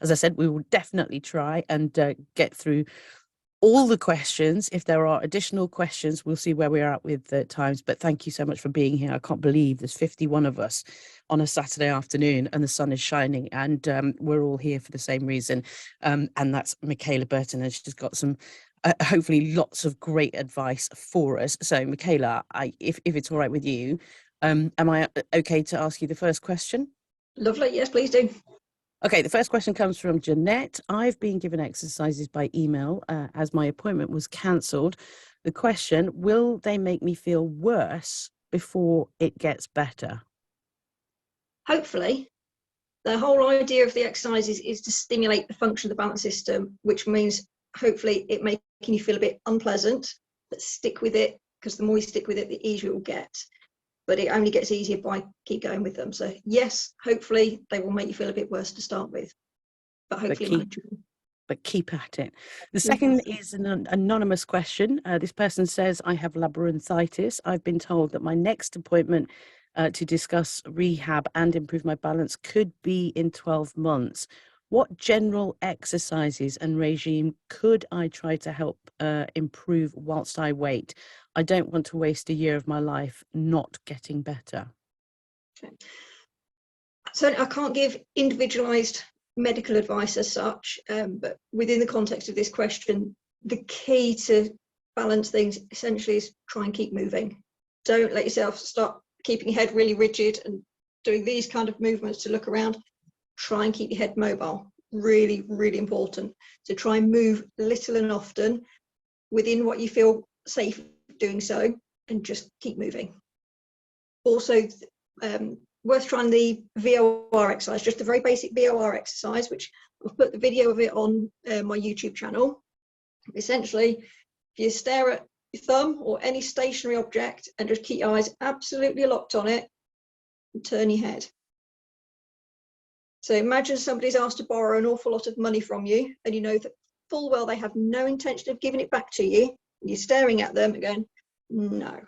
As I said, we will definitely try and get through all the questions. If there are additional questions, we'll see where we are at with the times. But thank you so much for being here. I can't believe there's 51 of us on a Saturday afternoon and the sun is shining, and we're all here for the same reason. And that's Michaela Burton, and she's got some hopefully lots of great advice for us. So Michaela, if it's all right with you, am I okay to ask you the first question? Lovely. Yes, please do. Okay, the first question comes from Jeanette. I've been given exercises by email as my appointment was cancelled. The question, will they make me feel worse before it gets better? Hopefully. The whole idea of the exercises is to stimulate the function of the balance system, which means hopefully it making you feel a bit unpleasant, but stick with it, because the more you stick with it, the easier it will get. But it only gets easier by keep going with them. So yes, hopefully they will make you feel a bit worse to start with, but hopefully keep at it. The second is an anonymous question. This person says, I have labyrinthitis. I've been told that my next appointment to discuss rehab and improve my balance could be in 12 months. What general exercises and regime could I try to help improve whilst I wait? I don't want to waste a year of my life not getting better. Okay. So I can't give individualised medical advice as such, but within the context of this question, the key to balance things essentially is try and keep moving. Don't let yourself start keeping your head really rigid and doing these kind of movements to look around. Try and keep your head mobile. Really, really important. So try and move little and often within what you feel safe doing so, and just keep moving. Also, worth trying the VOR exercise, just a very basic VOR exercise, which I've put the video of it on my YouTube channel. Essentially, if you stare at your thumb or any stationary object and just keep your eyes absolutely locked on it and turn your head. So imagine somebody's asked to borrow an awful lot of money from you, and you know that full well they have no intention of giving it back to you, and you're staring at them and going, no.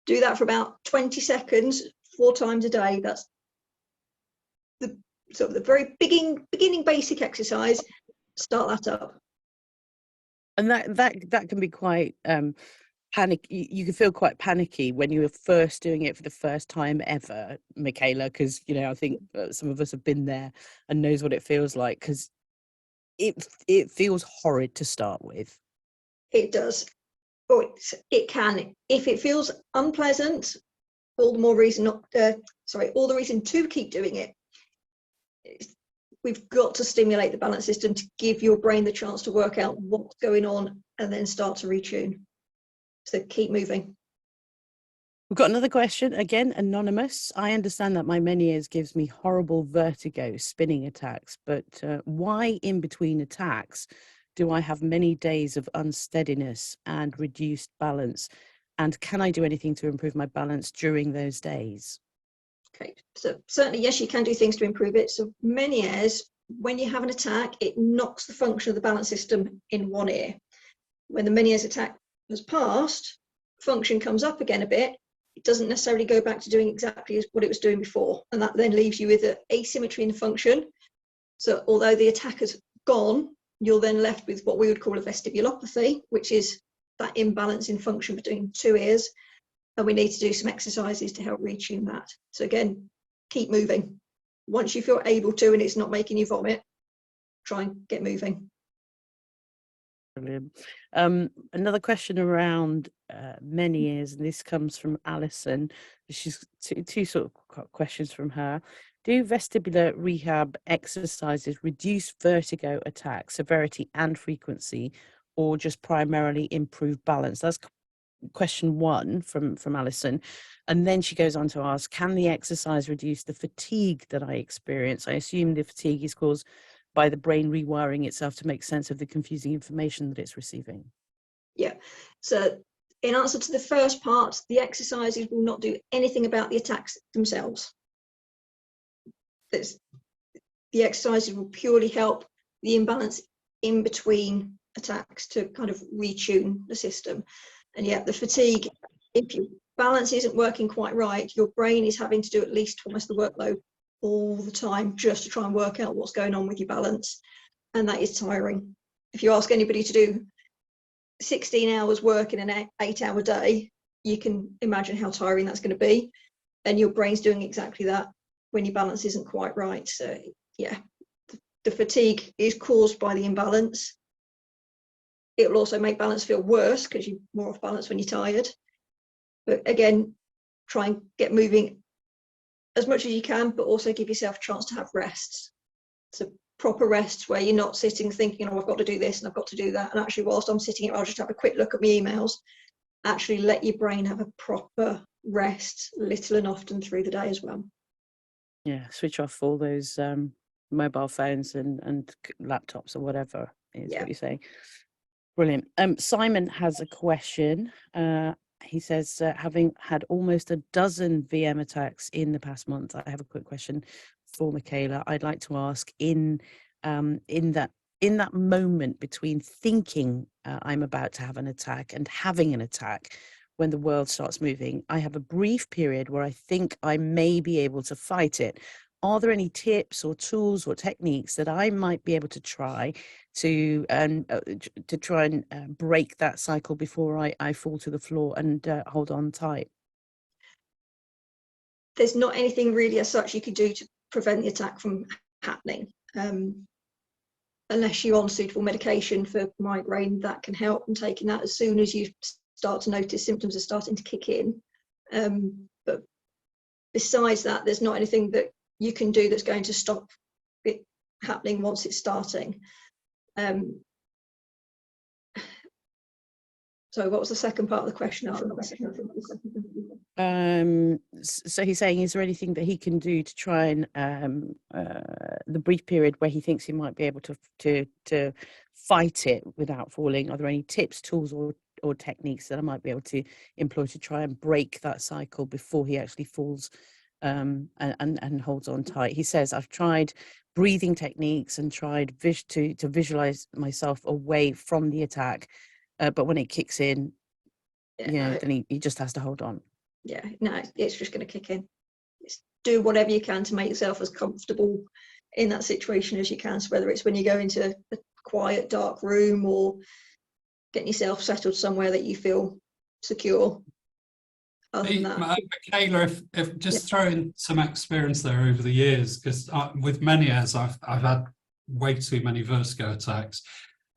Do that for about 20 seconds, 4 times a day. That's the sort of the very beginning basic exercise. Start that up. And that can be quite panic. You can feel quite panicky when you're first doing it for the first time ever, Michaela, because I think some of us have been there and knows what it feels like, because it feels horrid to start with. It does. Or it can. If it feels unpleasant, all the reason to keep doing it. We've got to stimulate the balance system to give your brain the chance to work out what's going on and then start to retune. So keep moving. We've got another question, again, anonymous. I understand that my Meniere's gives me horrible vertigo, spinning attacks, but why in between attacks do I have many days of unsteadiness and reduced balance? And can I do anything to improve my balance during those days? Okay, so certainly, yes, you can do things to improve it. So Meniere's, when you have an attack, it knocks the function of the balance system in one ear. When the Meniere's attack has passed, function comes up again a bit. It doesn't necessarily go back to doing exactly what it was doing before. And that then leaves you with an asymmetry in the function. So although the attack has gone, you're then left with what we would call a vestibulopathy, which is that imbalance in function between 2 ears. And we need to do some exercises to help retune that. So again, keep moving. Once you feel able to and it's not making you vomit, try and get moving. Brilliant. Another question around Meniere's, and this comes from Alison. She's two sort of questions from her. Do vestibular rehab exercises reduce vertigo attack severity and frequency, or just primarily improve balance? That's question 1 from Alison. And then she goes on to ask, can the exercise reduce the fatigue that I experience? I assume the fatigue is caused by the brain rewiring itself to make sense of the confusing information that it's receiving. Yeah, so in answer to the first part, the exercises will not do anything about the attacks themselves. The exercises will purely help the imbalance in between attacks to kind of retune the system. And yet the fatigue, if your balance isn't working quite right, your brain is having to do at least almost the workload all the time just to try and work out what's going on with your balance. And that is tiring. If you ask anybody to do 16 hours work in an 8-hour day, you can imagine how tiring that's going to be. And your brain's doing exactly that when your balance isn't quite right. So yeah, the fatigue is caused by the imbalance. It will also make balance feel worse because you're more off balance when you're tired. But again, try and get moving as much as you can, but also give yourself a chance to have rests. So proper rests where you're not sitting thinking, oh, I've got to do this and I've got to do that. And actually, whilst I'm sitting here, I'll just have a quick look at my emails. Actually let your brain have a proper rest, little and often through the day as well. Yeah, switch off all those mobile phones and laptops or whatever is what you're saying. Brilliant. Simon has a question. He says, having had almost a dozen VM attacks in the past month, I have a quick question for Michaela. I'd like to ask in that moment between thinking I'm about to have an attack and having an attack, when the world starts moving, I have a brief period where I think I may be able to fight it. Are there any tips or tools or techniques that I might be able to try to try and break that cycle before I fall to the floor and hold on tight? There's not anything really as such you could do to prevent the attack from happening. Unless you're on suitable medication for migraine, that can help, and taking that as soon as you start to notice symptoms are starting to kick in. But besides that, there's not anything that you can do that's going to stop it happening once it's starting. So what was the second part of the question? So he's saying, is there anything that he can do to try and the brief period where he thinks he might be able to fight it without falling? Are there any tips, tools, or techniques that I might be able to employ to try and break that cycle before he actually falls and holds on tight? He says, I've tried breathing techniques and tried to visualize myself away from the attack, but when it kicks in, then he just has to hold on. Yeah, no, it's just going to kick in. Just do whatever you can to make yourself as comfortable in that situation as you can. So whether it's when you go into a quiet, dark room or getting yourself settled somewhere that you feel secure. Michaela, if just throwing some experience there over the years, because with many years I've had way too many vertigo attacks.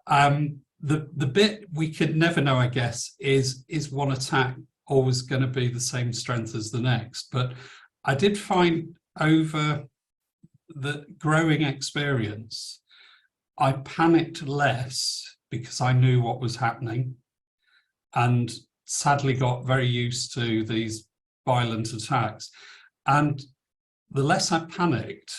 The bit we could never know, I guess, is one attack always going to be the same strength as the next? But I did find over the growing experience, I panicked less because I knew what was happening, and sadly got very used to these violent attacks. And the less I panicked,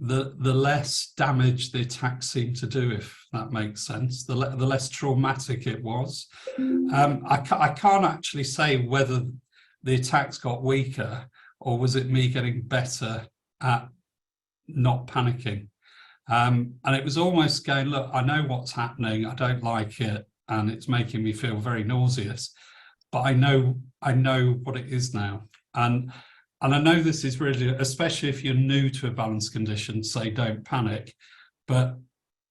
the less damage the attack seemed to do, if that makes sense, the less traumatic it was. I can't actually say whether the attacks got weaker or was it me getting better at not panicking. And it was almost going, look, I know what's happening, I don't like it, and it's making me feel very nauseous, but I know what it is now. And I know this is really, especially if you're new to a balance condition, say don't panic. But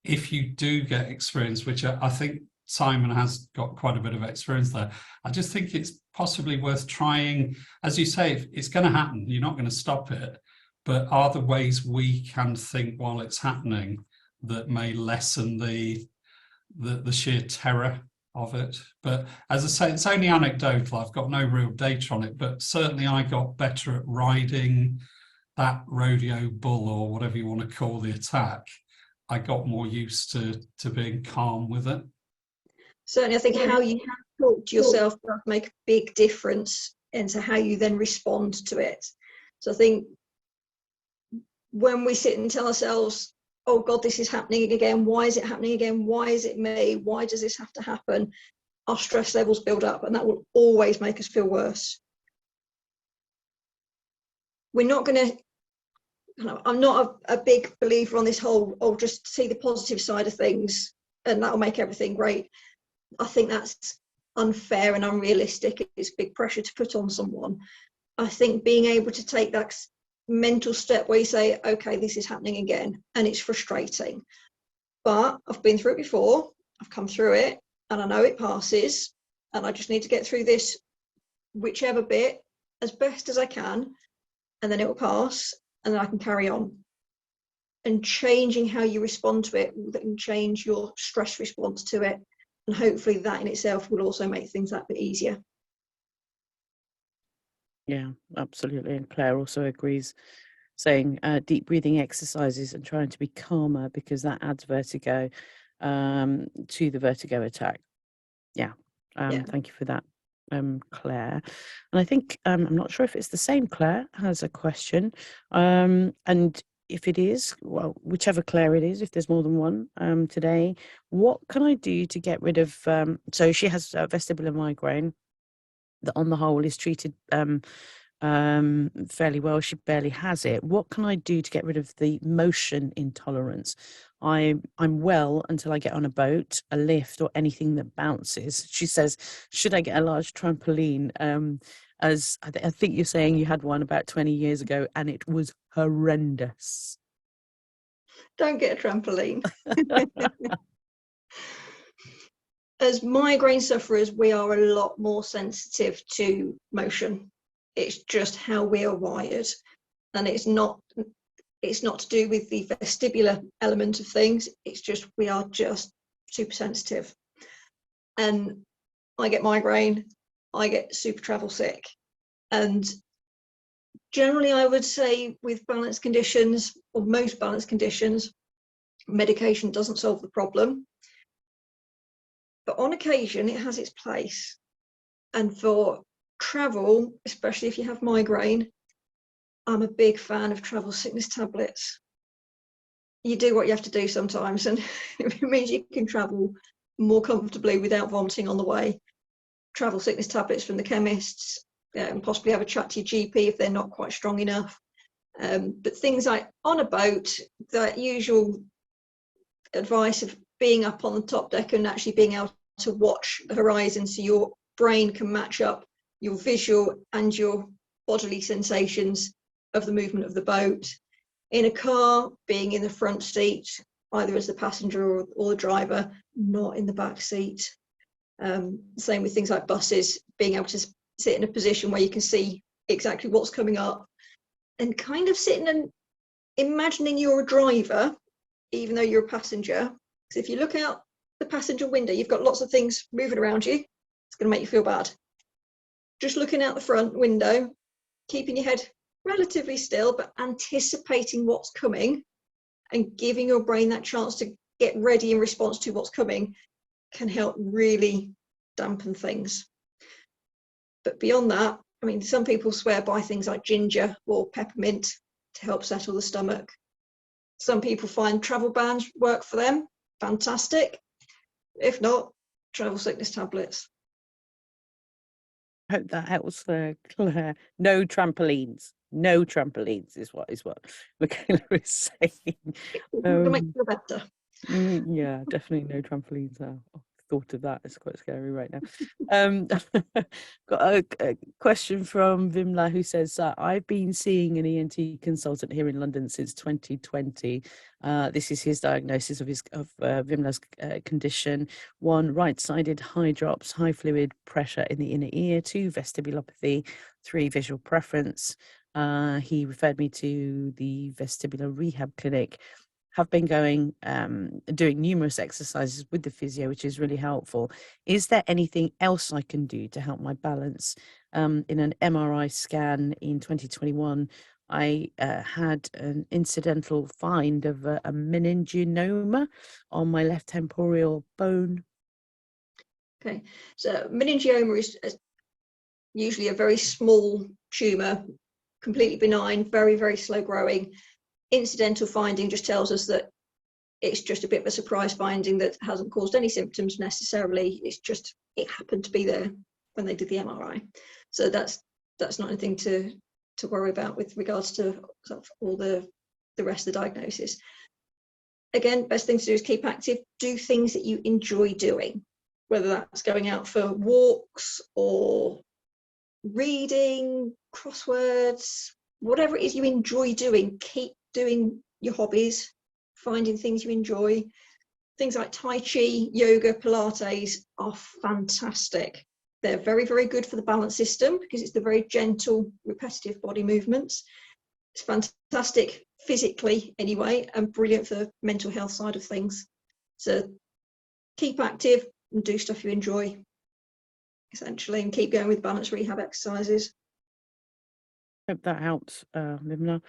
if you do get experience, which I think Simon has got quite a bit of experience there, I just think it's possibly worth trying. As you say, it's going to happen, you're not going to stop it. But are there ways we can think while it's happening that may lessen the sheer terror of it? But as I say, it's only anecdotal, I've got no real data on it, but certainly I got better at riding that rodeo bull, or whatever you want to call the attack. I got more used to being calm with it. Certainly, I think how you talk to yourself does make a big difference into how you then respond to it. So I think when we sit and tell ourselves, oh God, this is happening again, why is it happening again, why is it me, why does this have to happen, our stress levels build up, and that will always make us feel worse. We're not going to, I'm not a big believer on this whole, oh, just see the positive side of things and that'll make everything great. I think that's unfair and unrealistic. It's big pressure to put on someone. I think being able to take that mental step where you say, okay, this is happening again, and it's frustrating. But I've been through it before, I've come through it, and I know it passes, and I just need to get through this, whichever bit, as best as I can, and then it will pass, and then I can carry on. And changing how you respond to it will then change your stress response to it. And hopefully that in itself will also make things that bit easier. Yeah, absolutely. And Claire also agrees, saying deep breathing exercises and trying to be calmer because that adds vertigo to the vertigo attack. Yeah. Yeah. Thank you for that, Claire. And I think I'm not sure if it's the same Claire has a question. And if it is, well, whichever Claire it is, if there's more than one today, what can I do to get rid of? So she has vestibular migraine that on the whole is treated fairly well. She barely has it. What can I do to get rid of the motion intolerance? I'm well until I get on a boat, a lift, or anything that bounces. She says, should I get a large trampoline? As I think you're saying you had one about 20 years ago and it was horrendous. Don't get a trampoline. As migraine sufferers, we are a lot more sensitive to motion. It's just how we are wired, and it's not to do with the vestibular element of things. It's just we are just super sensitive. And I get migraine, I get super travel sick, and generally I would say with balance conditions, or most balance conditions, medication doesn't solve the problem. But on occasion, it has its place. And for travel, especially if you have migraine, I'm a big fan of travel sickness tablets. You do what you have to do sometimes, and it means you can travel more comfortably without vomiting on the way. Travel sickness tablets from the chemists, and possibly have a chat to your GP if they're not quite strong enough. But things like on a boat, that usual advice of being up on the top deck and actually being able to watch the horizon so your brain can match up your visual and your bodily sensations of the movement of the boat. In a car, being in the front seat, either as the passenger or the driver, not in the back seat. Same with things like buses, being able to sit in a position where you can see exactly what's coming up, and kind of sitting and imagining you're a driver, even though you're a passenger. Because if you look out the passenger window, you've got lots of things moving around you. It's going to make you feel bad. Just looking out the front window, keeping your head relatively still, but anticipating what's coming and giving your brain that chance to get ready in response to what's coming can help really dampen things. But beyond that, I mean, some people swear by things like ginger or peppermint to help settle the stomach. Some people find travel bans work for them. Fantastic. If not, travel sickness tablets. I hope that helps, Claire. No trampolines. No trampolines is what Michaela is saying. It'll make you feel better. Yeah, definitely no trampolines now. Oh, thought of that, it's quite scary right now. Got a question from Vimla who says, I've been seeing an ENT consultant here in London since 2020. This is his diagnosis of Vimla's condition. 1, right-sided high drops, high fluid pressure in the inner ear. 2, vestibulopathy. 3, visual preference. He referred me to the vestibular rehab clinic. Have been going, doing numerous exercises with the physio, which is really helpful. Is there anything else I can do to help my balance? In an MRI scan in 2021, I had an incidental find of a meningioma on my left temporal bone. Okay, so meningioma is usually a very small tumour, completely benign, very, very slow growing. Incidental finding just tells us that it's just a bit of a surprise finding that hasn't caused any symptoms necessarily. It's just, it happened to be there when they did the MRI. So that's not anything to worry about with regards to sort of all the rest of the diagnosis. Again, best thing to do is keep active, do things that you enjoy doing, whether that's going out for walks or reading, crosswords, whatever it is you enjoy doing, keep doing your hobbies, finding things you enjoy. Things like Tai Chi, yoga, Pilates are fantastic. They're very, very good for the balance system because it's the very gentle, repetitive body movements. It's fantastic physically anyway, and brilliant for the mental health side of things. So keep active and do stuff you enjoy, essentially, and keep going with balance rehab exercises. Hope that helps, Limna.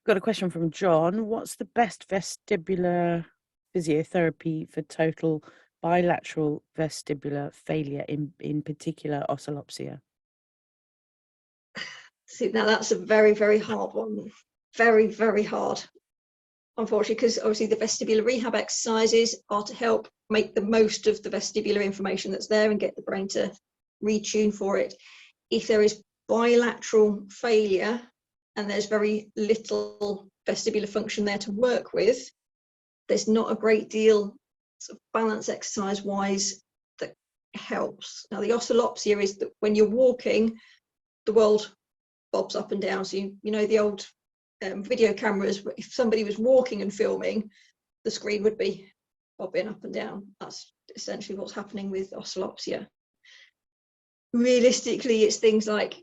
Got a question from John. What's the best vestibular physiotherapy for total bilateral vestibular failure, in particular oscillopsia? See, now that's a very, very hard one. Very, very hard, unfortunately, because obviously the vestibular rehab exercises are to help make the most of the vestibular information that's there and get the brain to retune for it. If there is bilateral failure and there's very little vestibular function there to work with, there's not a great deal sort of balance exercise wise that helps. Now the oscillopsia is that when you're walking, the world bobs up and down. So you know the old video cameras, if somebody was walking and filming, the screen would be bobbing up and down. That's essentially what's happening with oscillopsia. Realistically, it's things like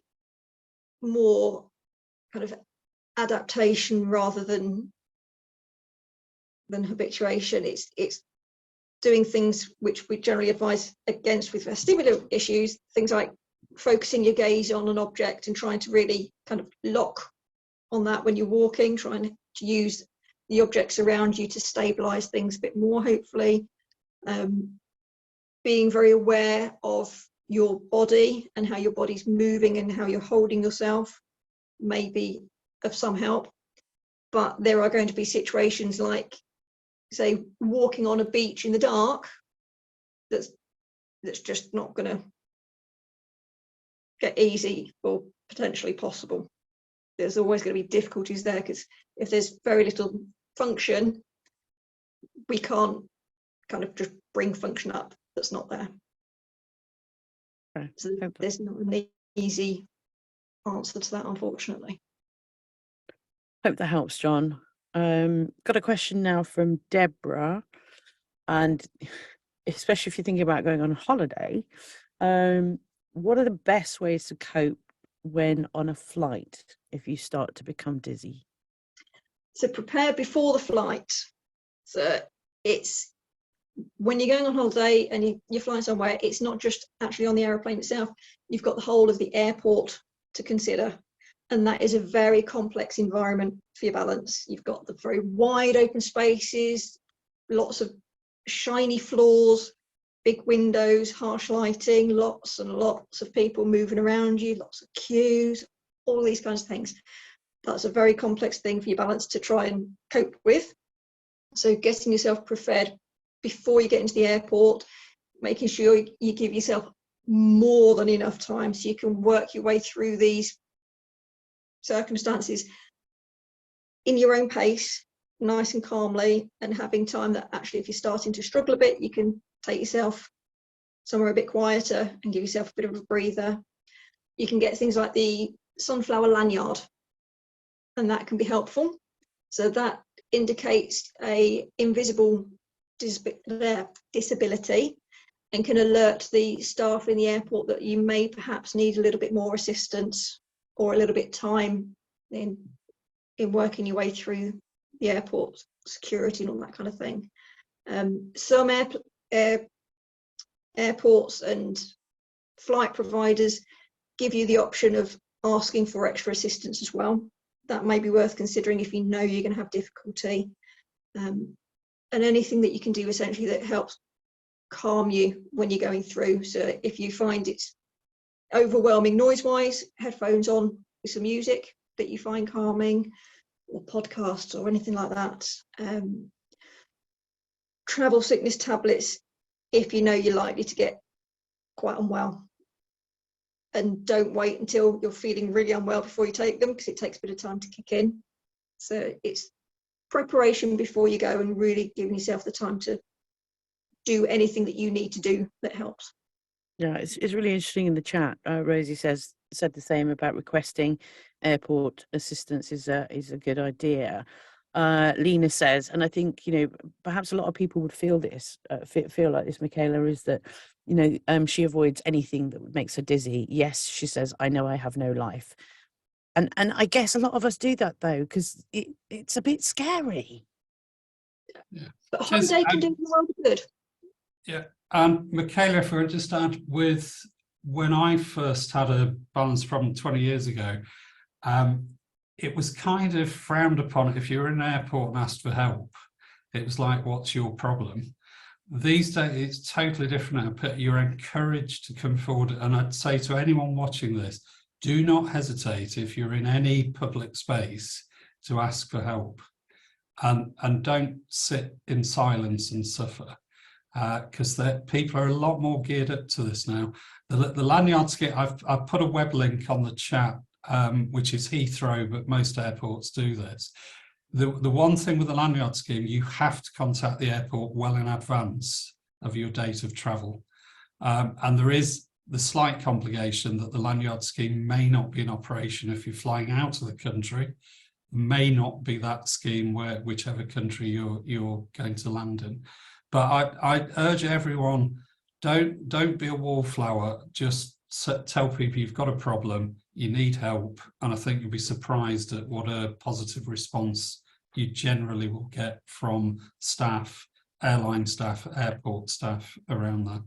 more kind of adaptation rather than habituation. It's doing things which we generally advise against with vestibular issues, things like focusing your gaze on an object and trying to really kind of lock on that when you're walking, trying to use the objects around you to stabilize things a bit more, hopefully. Being very aware of your body and how your body's moving and how you're holding yourself may be of some help. But there are going to be situations like, say, walking on a beach in the dark, that's just not going to get easy or potentially possible. There's always going to be difficulties there, because if there's very little function, we can't kind of just bring function up that's not there. Okay. So there's not an easy answer to that, unfortunately. Hope that helps, John. Got a question now from Deborah, and especially if you're thinking about going on holiday, what are the best ways to cope when on a flight if you start to become dizzy? So prepare before the flight. So it's when you're going on holiday and you're flying somewhere, it's not just actually on the aeroplane itself. You've got the whole of the airport to consider, and that is a very complex environment for your balance. You've got the very wide open spaces, lots of shiny floors, big windows, harsh lighting, lots and lots of people moving around you, lots of queues, all these kinds of things. That's a very complex thing for your balance to try and cope with. So getting yourself prepared before you get into the airport, making sure you give yourself more than enough time so you can work your way through these circumstances in your own pace, nice and calmly, and having time that actually, if you're starting to struggle a bit, you can take yourself somewhere a bit quieter and give yourself a bit of a breather. You can get things like the sunflower lanyard, and that can be helpful. So that indicates a invisible disability and can alert the staff in the airport that you may perhaps need a little bit more assistance or a little bit time in working your way through the airport security and all that kind of thing. Some airports and flight providers give you the option of asking for extra assistance as well. That may be worth considering if you know you're going to have difficulty. And anything that you can do essentially that helps calm you when you're going through. So if you find it's overwhelming noise-wise, headphones on with some music that you find calming, or podcasts or anything like that. Travel sickness tablets if you know you're likely to get quite unwell. And don't wait until you're feeling really unwell before you take them, because it takes a bit of time to kick in. So it's preparation before you go and really giving yourself the time to do anything that you need to do that helps. Yeah, it's really interesting in the chat. Rosie says said the same about requesting airport assistance is a good idea. Lena says, and I think, you know, perhaps a lot of people would feel this, feel like this, Michaela, is that, you know, she avoids anything that makes her dizzy. Yes, she says, I know I have no life. And I guess a lot of us do that, though, because it's a bit scary. Yeah. But holiday can do the world of good. Yeah. Michaela, if we just start with when I first had a balance problem 20 years ago, it was kind of frowned upon if you were in an airport and asked for help. It was like, what's your problem? These days, it's totally different now, but you're encouraged to come forward. And I'd say to anyone watching this, do not hesitate if you're in any public space to ask for help. And don't sit in silence and suffer, because people are a lot more geared up to this now. The lanyard scheme, I've put a web link on the chat, which is Heathrow, but most airports do this. The one thing with the lanyard scheme, you have to contact the airport well in advance of your date of travel. And there is the slight complication that the lanyard scheme may not be in operation if you're flying out of the country, may not be that scheme whichever country you're going to land in. But I urge everyone, don't be a wallflower. Just tell people you've got a problem, you need help, and I think you'll be surprised at what a positive response you generally will get from staff, airline staff, airport staff around that.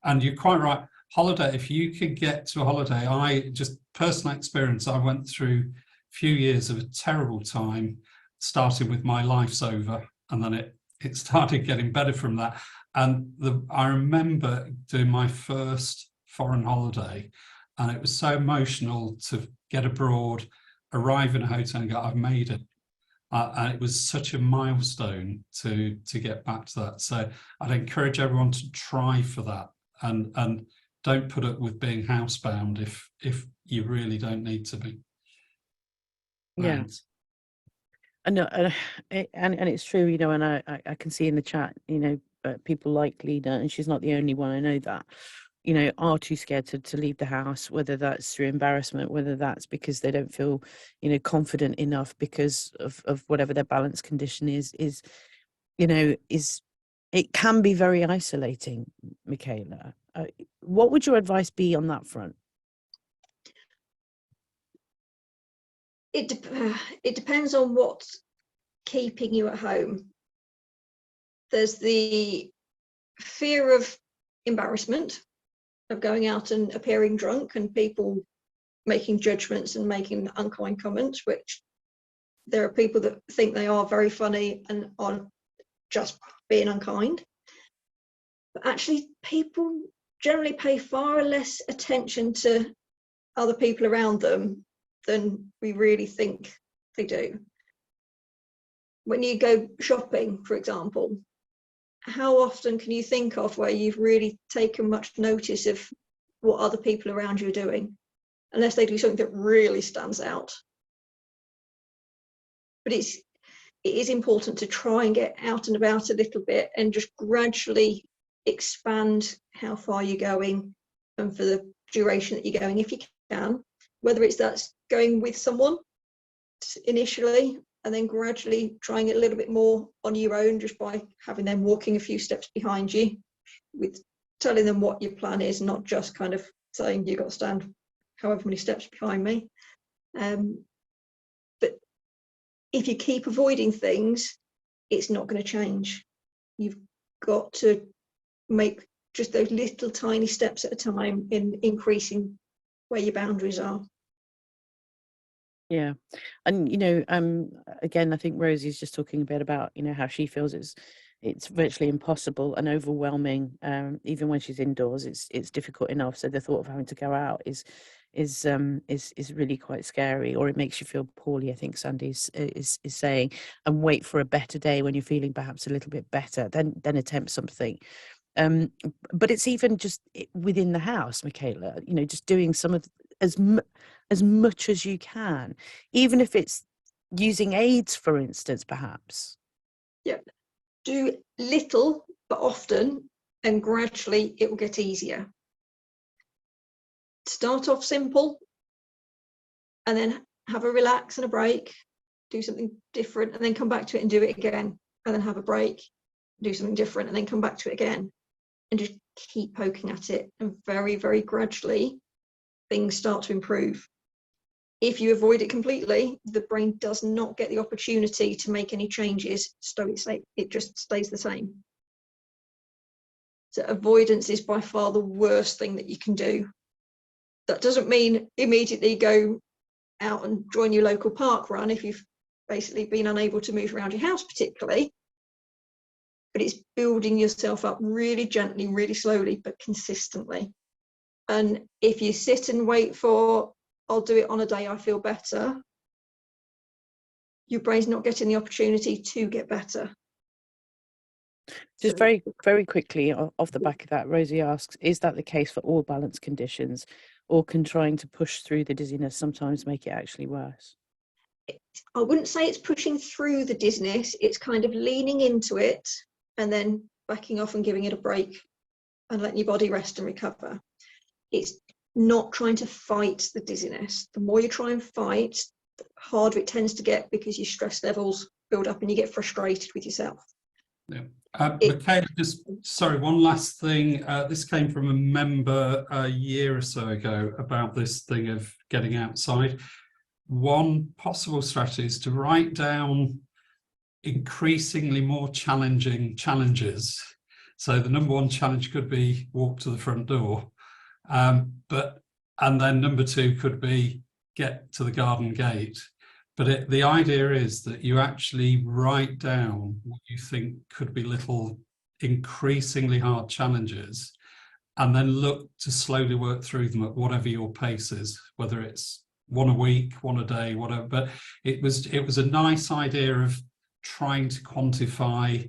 And you're quite right. Holiday, if you could get to a holiday, I just personal experience, I went through a few years of a terrible time, starting with my life's over, and then it started getting better from that. And I remember doing my first foreign holiday, and it was so emotional to get abroad, arrive in a hotel and go, I've made it. And it was such a milestone to get back to that. So I'd encourage everyone to try for that, and don't put up with being housebound if you really don't need to be. Yeah. Thanks. I know, and it's true, you know, and I can see in the chat, you know, people like Lena, and she's not the only one, I know that, you know, are too scared to leave the house, whether that's through embarrassment, whether that's because they don't feel, you know, confident enough because of whatever their balance condition is, you know, it can be very isolating, Michaela. What would your advice be on that front? It depends on what's keeping you at home. There's the fear of embarrassment, of going out and appearing drunk and people making judgments and making unkind comments, which there are people that think they are very funny and are just being unkind. But actually, people generally pay far less attention to other people around them than we really think they do. When you go shopping, for example, how often can you think of where you've really taken much notice of what other people around you are doing, unless they do something that really stands out? But it is important to try and get out and about a little bit and just gradually expand how far you're going and for the duration that you're going, if you can, whether it's that's going with someone initially and then gradually trying it a little bit more on your own, just by having them walking a few steps behind you, with telling them what your plan is, not just kind of saying you've got to stand however many steps behind me. But if you keep avoiding things, it's not going to change. You've got to make just those little tiny steps at a time in increasing where your boundaries are. Yeah. And, you know, again, I think Rosie's just talking a bit about, you know, how she feels it's virtually impossible and overwhelming. Even when she's indoors, it's difficult enough. So the thought of having to go out is really quite scary, or it makes you feel poorly, I think Sandy is saying, and wait for a better day when you're feeling perhaps a little bit better, then attempt something. But it's even just within the house, Michaela, you know, just doing some of as much as you can, even if it's using aids, for instance, perhaps. Yeah, do little but often, and gradually it will get easier. Start off simple and then have a relax and a break, do something different, and then come back to it and do it again, and then have a break, do something different, and then come back to it again, and just keep poking at it. And very, very gradually, things start to improve. If you avoid it completely, the brain does not get the opportunity to make any changes, so it just stays the same. So avoidance is by far the worst thing that you can do. That doesn't mean immediately go out and join your local park run if you've basically been unable to move around your house particularly, but it's building yourself up really gently, really slowly, but consistently. And if you sit and wait for, I'll do it on a day I feel better, your brain's not getting the opportunity to get better. Just very, very quickly off the back of that, Rosie asks, is that the case for all balance conditions, or can trying to push through the dizziness sometimes make it actually worse? I wouldn't say it's pushing through the dizziness, it's kind of leaning into it and then backing off and giving it a break and letting your body rest and recover. It's not trying to fight the dizziness. The more you try and fight, the harder it tends to get, because your stress levels build up and you get frustrated with yourself. Yeah. Michaela, just sorry, one last thing. This came from a member a year or so ago about this thing of getting outside. One possible strategy is to write down increasingly more challenging challenges. So the number one challenge could be walk to the front door, and then number two could be get to the garden gate. But the idea is that you actually write down what you think could be little increasingly hard challenges, and then look to slowly work through them at whatever your pace is, whether it's one a week, one a day, whatever. But it was a nice idea of trying to quantify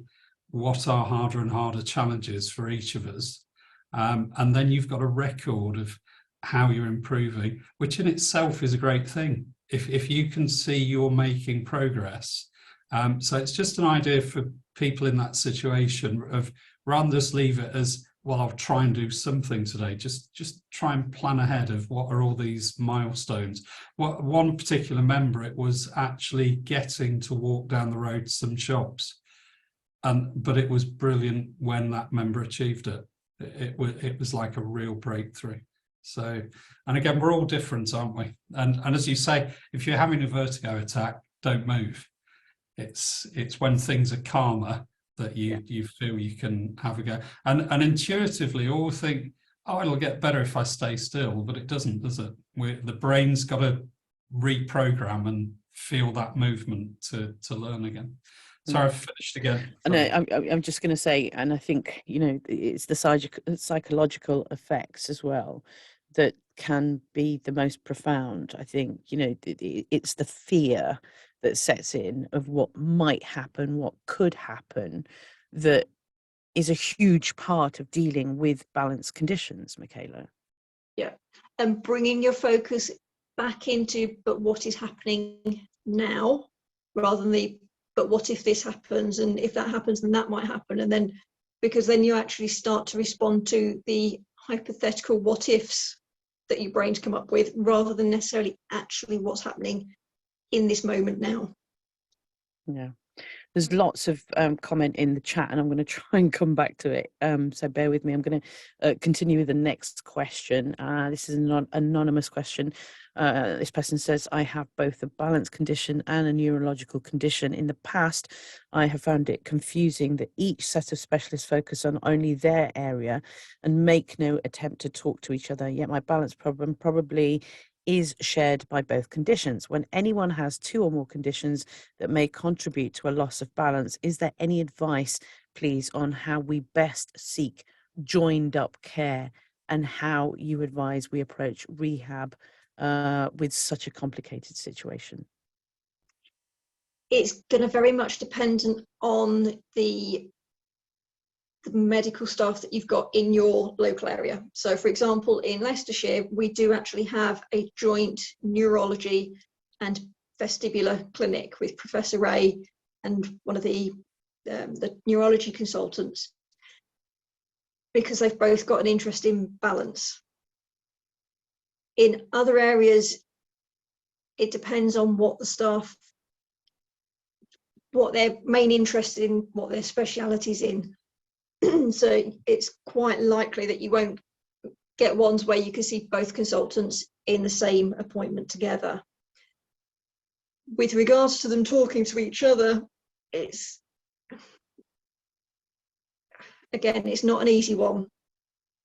what are harder and harder challenges for each of us. And then you've got a record of how you're improving, which in itself is a great thing. If you can see you're making progress. So it's just an idea for people in that situation of, rather than just leave it as, well, I'll try and do something today, just try and plan ahead of what are all these milestones. One particular member, it was actually getting to walk down the road to some shops. But it was brilliant when that member achieved it. It was like a real breakthrough. So, and again, we're all different, aren't we? And as you say, if you're having a vertigo attack, don't move. It's when things are calmer that you feel you can have a go. And intuitively, all think, oh, it'll get better if I stay still, but it doesn't, does it? The brain's got to reprogram and feel that movement to learn again. Sorry, I've finished again. No, I'm just going to say, and I think, it's the psychological effects as well that can be the most profound. I think, it's the fear that sets in of what might happen, what could happen, that is a huge part of dealing with balance conditions, Michaela. Yeah, and bringing your focus back into, but what is happening now, rather than but what if this happens, and if that happens, then that might happen. And then, because then you actually start to respond to the hypothetical what ifs that your brain's come up with, rather than necessarily actually what's happening in this moment now. Yeah. There's lots of comment in the chat, and I'm going to try and come back to it. So bear with me. I'm going to continue with the next question. This is an anonymous question. This person says, I have both a balance condition and a neurological condition. In the past, I have found it confusing that each set of specialists focus on only their area and make no attempt to talk to each other. Yet my balance problem probably is shared by both conditions. When anyone has two or more conditions that may contribute to a loss of balance, is there any advice, please, on how we best seek joined up care, and how you advise we approach rehab with such a complicated situation? It's going to very much depend on the medical staff that you've got in your local area. So for example, in Leicestershire, we do actually have a joint neurology and vestibular clinic with Professor Ray and one of the neurology consultants, because they've both got an interest in balance. In other areas, it depends on what the staff, what their main interest in, what their specialities in. So it's quite likely that you won't get ones where you can see both consultants in the same appointment together. With regards to them talking to each other, it's, again, it's not an easy one.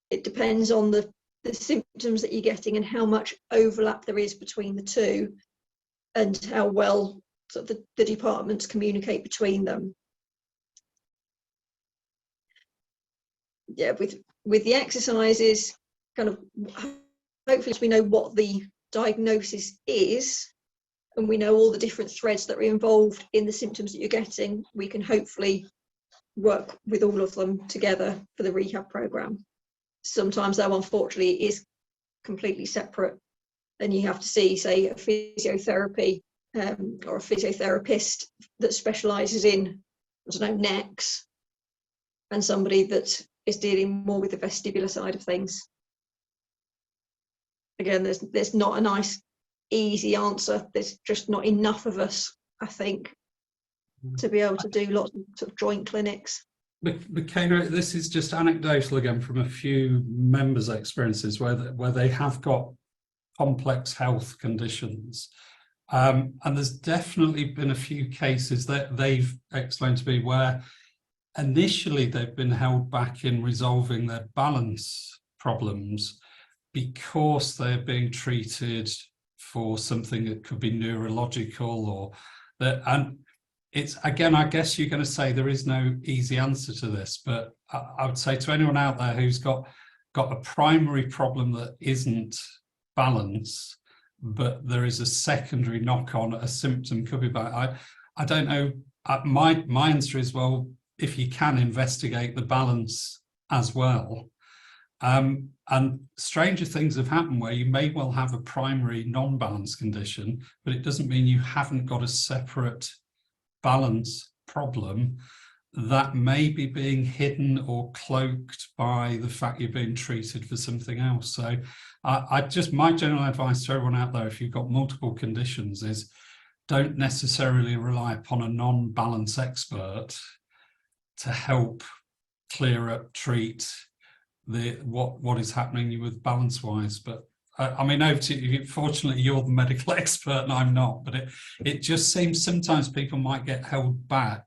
It depends on the symptoms that you're getting and how much overlap there is between the two, and how well sort of the departments communicate between them. Yeah, with the exercises, kind of, hopefully we know what the diagnosis is, and we know all the different threads that are involved in the symptoms that you're getting, we can hopefully work with all of them together for the rehab program. Sometimes, though, unfortunately, it is completely separate, and you have to see, say, a physiotherapy or a physiotherapist that specialises in, I don't know, necks, and somebody that is dealing more with the vestibular side of things. Again, there's not a nice, easy answer. There's just not enough of us, I think, to be able to do lots of sort of joint clinics. Michaela, this is just anecdotal again from a few members' experiences where they have got complex health conditions. And there's definitely been a few cases that they've explained to me where initially they've been held back in resolving their balance problems because they're being treated for something that could be neurological, or that, and it's, again, I guess you're going to say there is no easy answer to this, but I would say to anyone out there who's got a primary problem that isn't balance, but there is a secondary knock-on, a symptom could be bad. I don't know. My answer is, well, if you can investigate the balance as well. And stranger things have happened where you may well have a primary non-balance condition, but it doesn't mean you haven't got a separate balance problem that may be being hidden or cloaked by the fact you're being treated for something else. So my general advice to everyone out there, if you've got multiple conditions, is don't necessarily rely upon a non-balance expert to help clear up, treat what is happening with balance wise. But I mean, over to you. Fortunately, you're the medical expert and I'm not, but it just seems sometimes people might get held back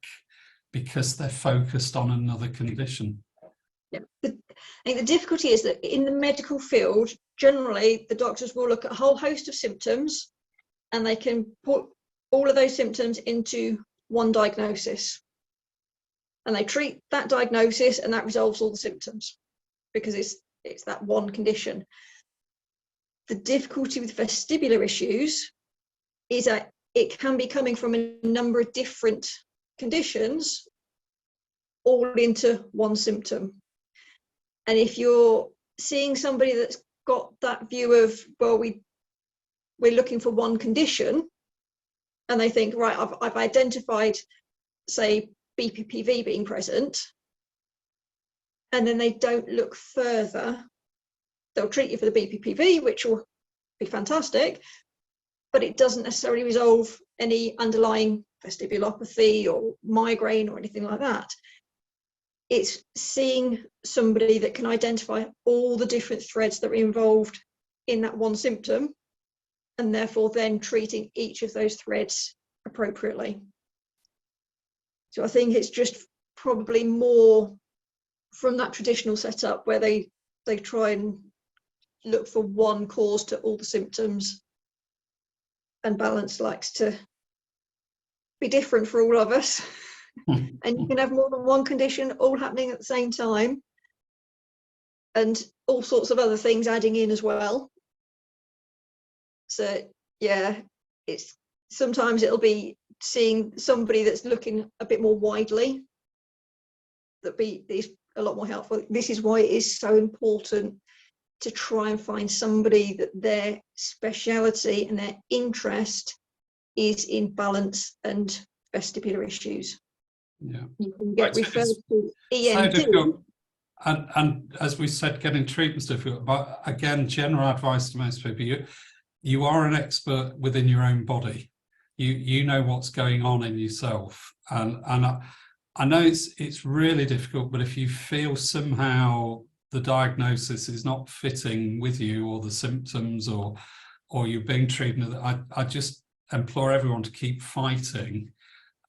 because they're focused on another condition. Yeah, I think the difficulty is that in the medical field, generally the doctors will look at a whole host of symptoms and they can put all of those symptoms into one diagnosis, and they treat that diagnosis and that resolves all the symptoms because it's that one condition. The difficulty with vestibular issues is that it can be coming from a number of different conditions all into one symptom. And if you're seeing somebody that's got that view of, well, we're looking for one condition, and they think, right, I've identified, say, BPPV being present, and then they don't look further, they'll treat you for the BPPV, which will be fantastic, but it doesn't necessarily resolve any underlying vestibulopathy or migraine or anything like that. It's seeing somebody that can identify all the different threads that are involved in that one symptom, and therefore then treating each of those threads appropriately. So I think it's just probably more from that traditional setup where they try and look for one cause to all the symptoms, and balance likes to be different for all of us. And you can have more than one condition all happening at the same time, and all sorts of other things adding in as well. So yeah, it's sometimes it'll be seeing somebody that's looking a bit more widely that is a lot more helpful. This is why it is so important to try and find somebody that their speciality and their interest is in balance and vestibular issues. Yeah, you can get referred to END. So and as we said, getting treatment's difficult. But again, general advice to most people: you are an expert within your own body. You know what's going on in yourself, and I know it's really difficult, but if you feel somehow the diagnosis is not fitting with you, or the symptoms, or you're being treated, I just implore everyone to keep fighting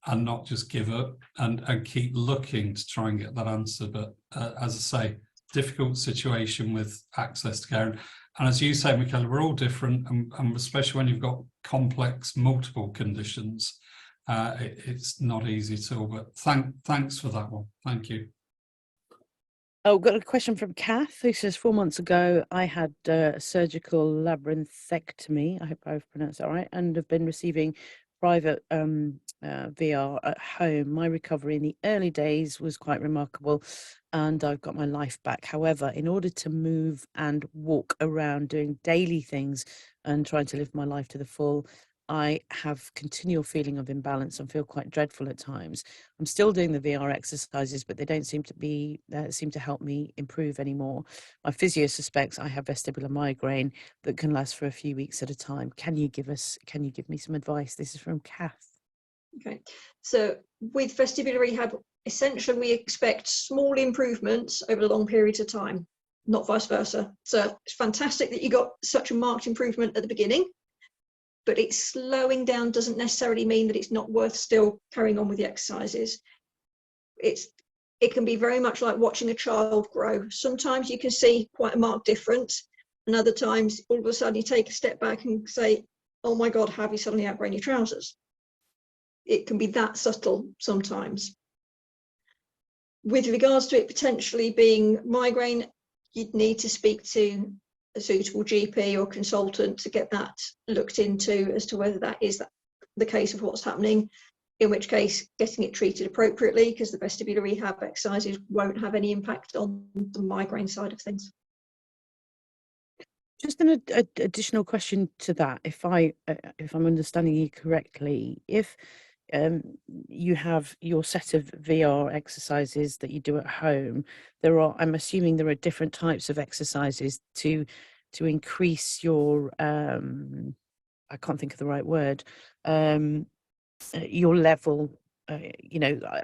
and not just give up, and keep looking to try and get that answer. But as I say, difficult situation with access to care. And as you say, Michaela, we're all different, and especially when you've got complex, multiple conditions, it's not easy at all. But thanks for that one. Thank you. Oh, got a question from Kath, who says 4 months ago I had a surgical labyrinthectomy. I hope I've pronounced that right, and have been receiving private VR at home. My recovery in the early days was quite remarkable, and I've got my life back. However, in order to move and walk around doing daily things and trying to live my life to the full, I have continual feeling of imbalance and feel quite dreadful at times. I'm still doing the VR exercises, but they don't seem to help me improve anymore. My physio suspects I have vestibular migraine that can last for a few weeks at a time. Can you give me some advice? This is from Kath. Okay, so with vestibular rehab, essentially we expect small improvements over long periods of time, not vice versa. So it's fantastic that you got such a marked improvement at the beginning, but it's slowing down doesn't necessarily mean that it's not worth still carrying on with the exercises. It can be very much like watching a child grow. Sometimes you can see quite a marked difference, and other times all of a sudden you take a step back and say, oh my God, have you suddenly outgrown your trousers? It can be that subtle sometimes. With regards to it potentially being migraine, you'd need to speak to a suitable GP or consultant to get that looked into as to whether that is the case of what's happening, in which case getting it treated appropriately, because the vestibular rehab exercises won't have any impact on the migraine side of things. Just an additional question to that, if I'm understanding you correctly, if you have your set of VR exercises that you do at home, I'm assuming there are different types of exercises to increase your I can't think of the right word, your level.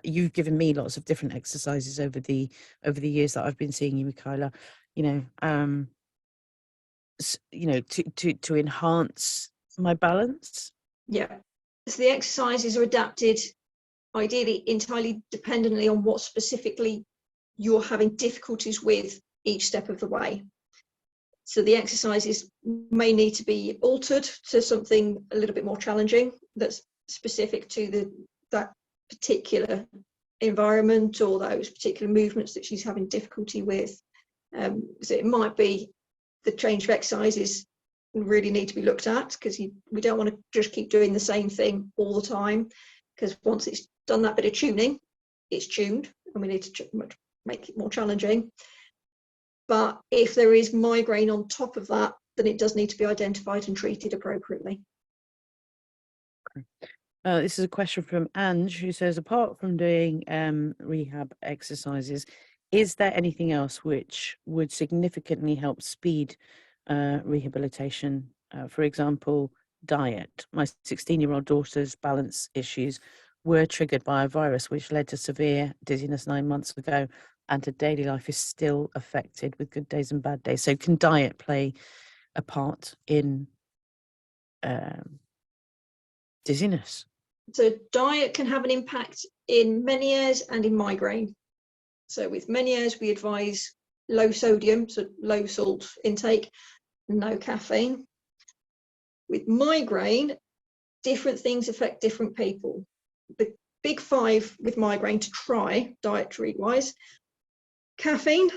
You've given me lots of different exercises over the years that I've been seeing you, Michaela, to enhance my balance. Yeah, so the exercises are adapted ideally entirely dependently on what specifically you're having difficulties with each step of the way. So the exercises may need to be altered to something a little bit more challenging that's specific to that particular environment or those particular movements that she's having difficulty with. So it might be the change of exercises really need to be looked at, because we don't want to just keep doing the same thing all the time, because once it's done that bit of tuning, it's tuned, and we need to make it more challenging. But if there is migraine on top of that, then it does need to be identified and treated appropriately. This is a question from Ange, who says, apart from doing rehab exercises, is there anything else which would significantly help speed rehabilitation? For example, diet. My 16-year-old daughter's balance issues were triggered by a virus which led to severe dizziness 9 months ago, and her daily life is still affected with good days and bad days. So can diet play a part in dizziness? So diet can have an impact in Meniere's and in migraine. So with Meniere's, we advise low sodium, so low salt intake, no caffeine. With migraine, different things affect different people. The big five with migraine to try dietary wise: caffeine,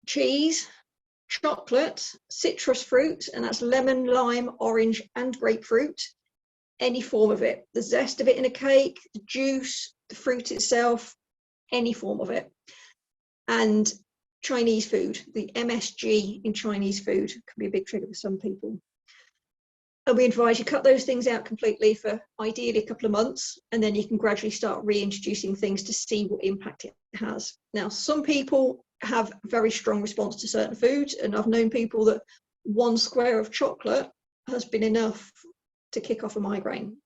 cheese, chocolate, citrus fruit, and that's lemon, lime, orange, and grapefruit. Any form of it, the zest of it in a cake, the juice, the fruit itself, any form of it. And Chinese food, the MSG in Chinese food can be a big trigger for some people. And we advise you cut those things out completely for ideally a couple of months, and then you can gradually start reintroducing things to see what impact it has. Now, some people have very strong response to certain foods, and I've known people that 1 square of chocolate has been enough to kick off a migraine.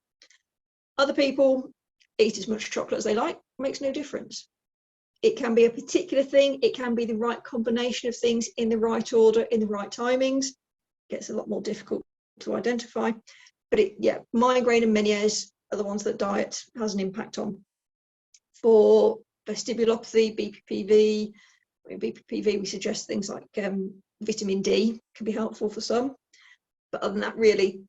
Other people eat as much chocolate as they like, makes no difference. It can be a particular thing, it can be the right combination of things in the right order, in the right timings. It gets a lot more difficult to identify. But migraine and Meniere's are the ones that diet has an impact on. For vestibulopathy, BPPV, we suggest things like vitamin D can be helpful for some. But other than that, really,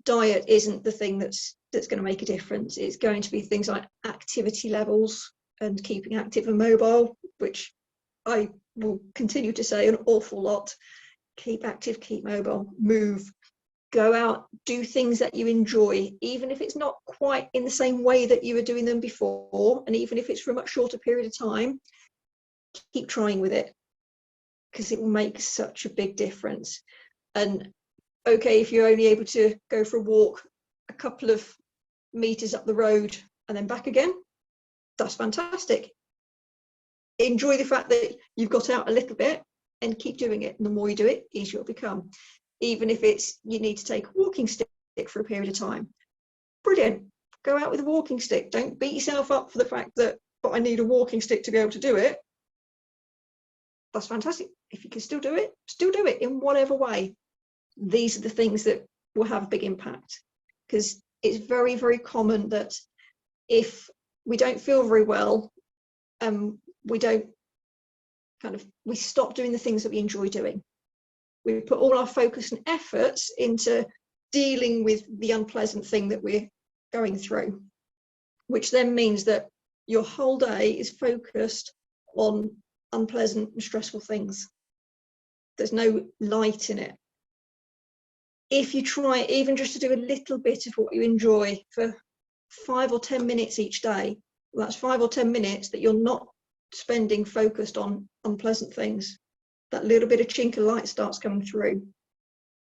diet isn't the thing that's going to make a difference. It's going to be things like activity levels and keeping active and mobile, which I will continue to say an awful lot. Keep active, keep mobile, move, go out, do things that you enjoy, even if it's not quite in the same way that you were doing them before, and even if it's for a much shorter period of time, keep trying with it, because it will make such a big difference. And okay, if you're only able to go for a walk a couple of meters up the road and then back again, that's fantastic. Enjoy the fact that you've got out a little bit and keep doing it. And the more you do it, easier it'll become. Even if it's you need to take a walking stick for a period of time, brilliant. Go out with a walking stick. Don't beat yourself up for the fact that, but I need a walking stick to be able to do it. That's fantastic. If you can still do it in whatever way. These are the things that will have a big impact, because it's very, very common that if we don't feel very well, we stop doing the things that we enjoy doing. We put all our focus and efforts into dealing with the unpleasant thing that we're going through, which then means that your whole day is focused on unpleasant and stressful things. There's no light in it. If you try even just to do a little bit of what you enjoy for 5 or 10 minutes each day, well, that's 5 or 10 minutes that you're not spending focused on unpleasant things. That little bit of chink of light starts coming through.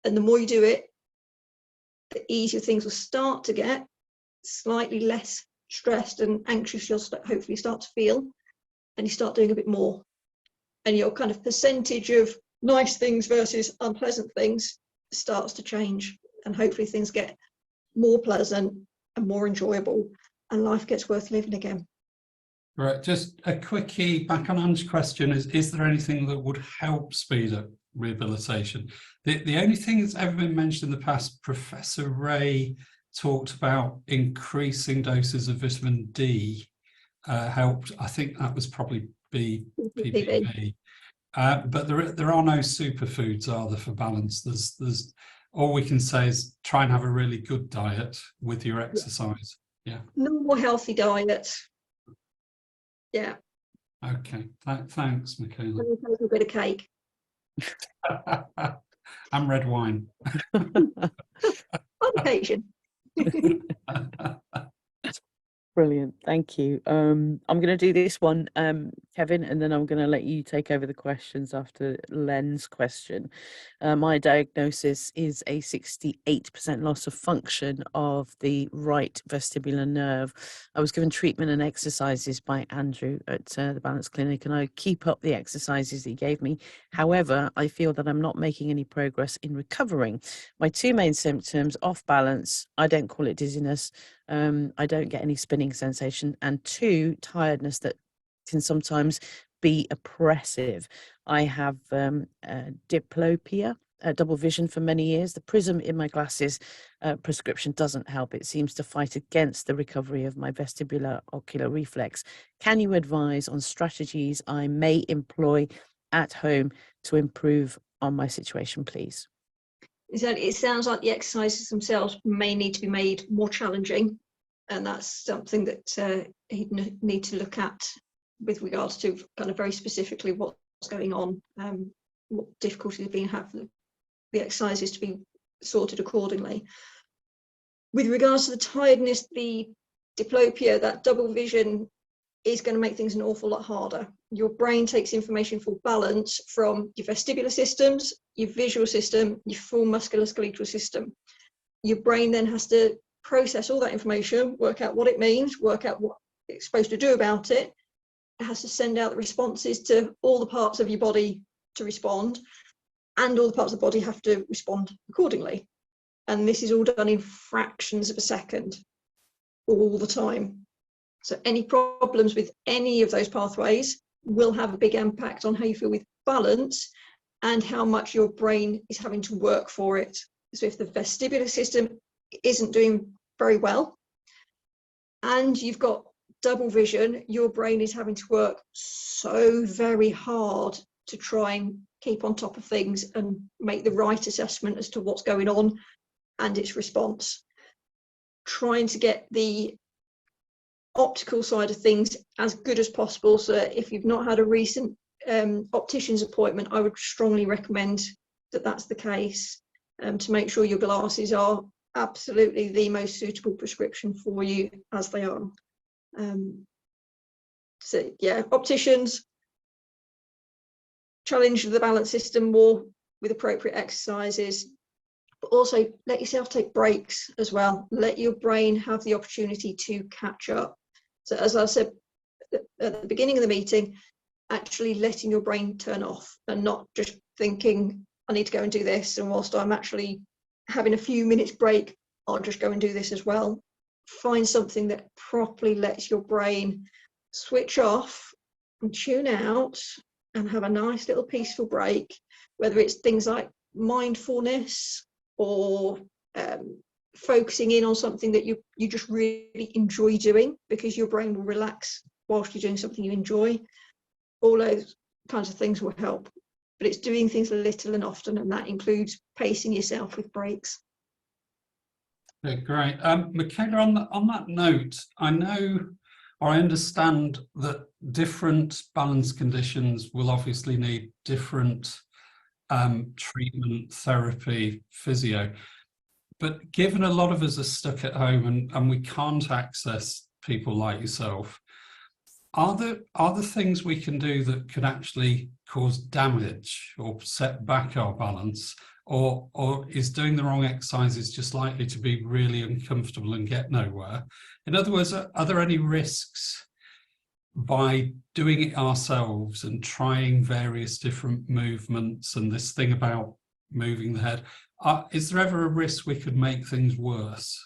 And the more you do it, the easier things will start to get, slightly less stressed and anxious you'll hopefully start to feel, and you start doing a bit more. And your kind of percentage of nice things versus unpleasant things starts to change, and hopefully things get more pleasant and more enjoyable, and life gets worth living again. Right, just a quickie back on Anne's question, is there anything that would help speed up rehabilitation? The only thing that's ever been mentioned in the past, Professor Ray talked about increasing doses of vitamin D helped. I think that was probably BPPV. But there are no superfoods, are there, for balance? There's all we can say is try and have a really good diet with your exercise. Yeah. Normal healthy diet. Yeah. Okay. Thanks, Michaela. And a little bit of cake. And red wine. On occasion. Brilliant, thank you. I'm going to do this one, Kevin, and then I'm going to let you take over the questions after Len's question. My diagnosis is a 68% loss of function of the right vestibular nerve. I was given treatment and exercises by Andrew at the Balance Clinic, and I keep up the exercises he gave me. However, I feel that I'm not making any progress in recovering. My two main symptoms, off balance, I don't call it dizziness, I don't get any spinning sensation, and 2, tiredness that can sometimes be oppressive. I have diplopia, double vision for many years. The prism in my glasses prescription doesn't help. It seems to fight against the recovery of my vestibular ocular reflex. Can you advise on strategies I may employ at home to improve on my situation, please? It sounds like the exercises themselves may need to be made more challenging, and that's something that he'd need to look at with regards to kind of very specifically what's going on, what difficulties are being had for the exercises to be sorted accordingly. With regards to the tiredness, the diplopia, that double vision is going to make things an awful lot harder. Your brain takes information for balance from your vestibular systems, your visual system, your full musculoskeletal system. Your brain then has to process all that information, work out what it means, work out what it's supposed to do about it. It has to send out the responses to all the parts of your body to respond, and all the parts of the body have to respond accordingly. And this is all done in fractions of a second, all the time. So any problems with any of those pathways will have a big impact on how you feel with balance and how much your brain is having to work for it. So if the vestibular system isn't doing very well and you've got double vision, your brain is having to work so very hard to try and keep on top of things and make the right assessment as to what's going on and its response. Trying to get the optical side of things as good as possible. So if you've not had a recent optician's appointment, I would strongly recommend that that's the case, to make sure your glasses are absolutely the most suitable prescription for you as they are. So yeah, opticians, challenge the balance system more with appropriate exercises, but also let yourself take breaks as well. Let your brain have the opportunity to catch up. So as I said at the beginning of the meeting, actually letting your brain turn off and not just thinking, I need to go and do this, and whilst I'm actually having a few minutes break, I'll just go and do this as well. Find something that properly lets your brain switch off and tune out and have a nice little peaceful break, whether it's things like mindfulness or focusing in on something that you just really enjoy doing, because your brain will relax whilst you're doing something you enjoy. All those kinds of things will help, but it's doing things little and often, and that includes pacing yourself with breaks. Okay, great. Michaela, on that note, I know, or I understand that different balance conditions will obviously need different treatment, therapy, physio. But given a lot of us are stuck at home and we can't access people like yourself, are there things we can do that could actually cause damage or set back our balance? Or is doing the wrong exercises just likely to be really uncomfortable and get nowhere? In other words, are there any risks by doing it ourselves and trying various different movements and this thing about moving the head? Is there ever a risk we could make things worse?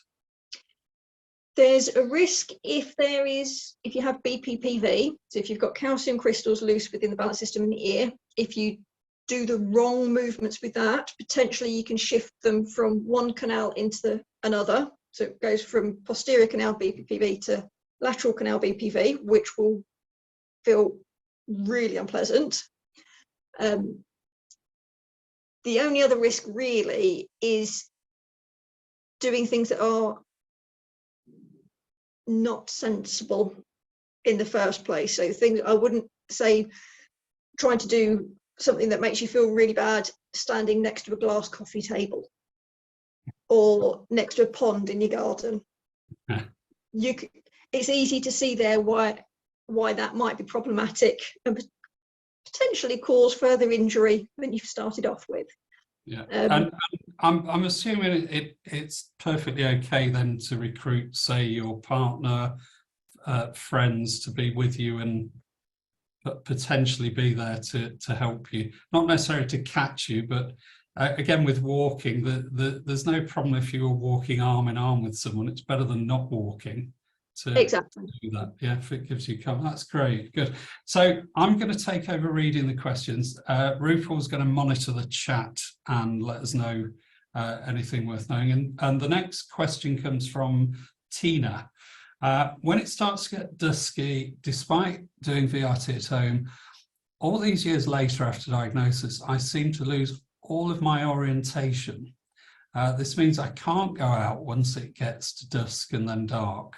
There's a risk if you have BPPV, so if you've got calcium crystals loose within the balance system in the ear, if you do the wrong movements with that, potentially you can shift them from one canal into another. So it goes from posterior canal BPPV to lateral canal BPV, which will feel really unpleasant. The only other risk really is doing things that are not sensible in the first place. So things, I wouldn't say trying to do something that makes you feel really bad standing next to a glass coffee table or next to a pond in your garden. It's easy to see there why that might be problematic and potentially cause further injury than you've started off with. Yeah, and I'm assuming it's perfectly okay then to recruit, say, your partner, friends to be with you and potentially be there to help you, not necessarily to catch you, but again with walking, there's no problem if you were walking arm in arm with someone. It's better than not walking to Exactly. do that. Yeah, if it gives you cover, that's great. Good. So I'm going to take over reading the questions. RuPaul's going to monitor the chat and let us know anything worth knowing. And the next question comes from Tina. When it starts to get dusky, despite doing VRT at home, all these years later after diagnosis, I seem to lose all of my orientation. This means I can't go out once it gets to dusk and then dark.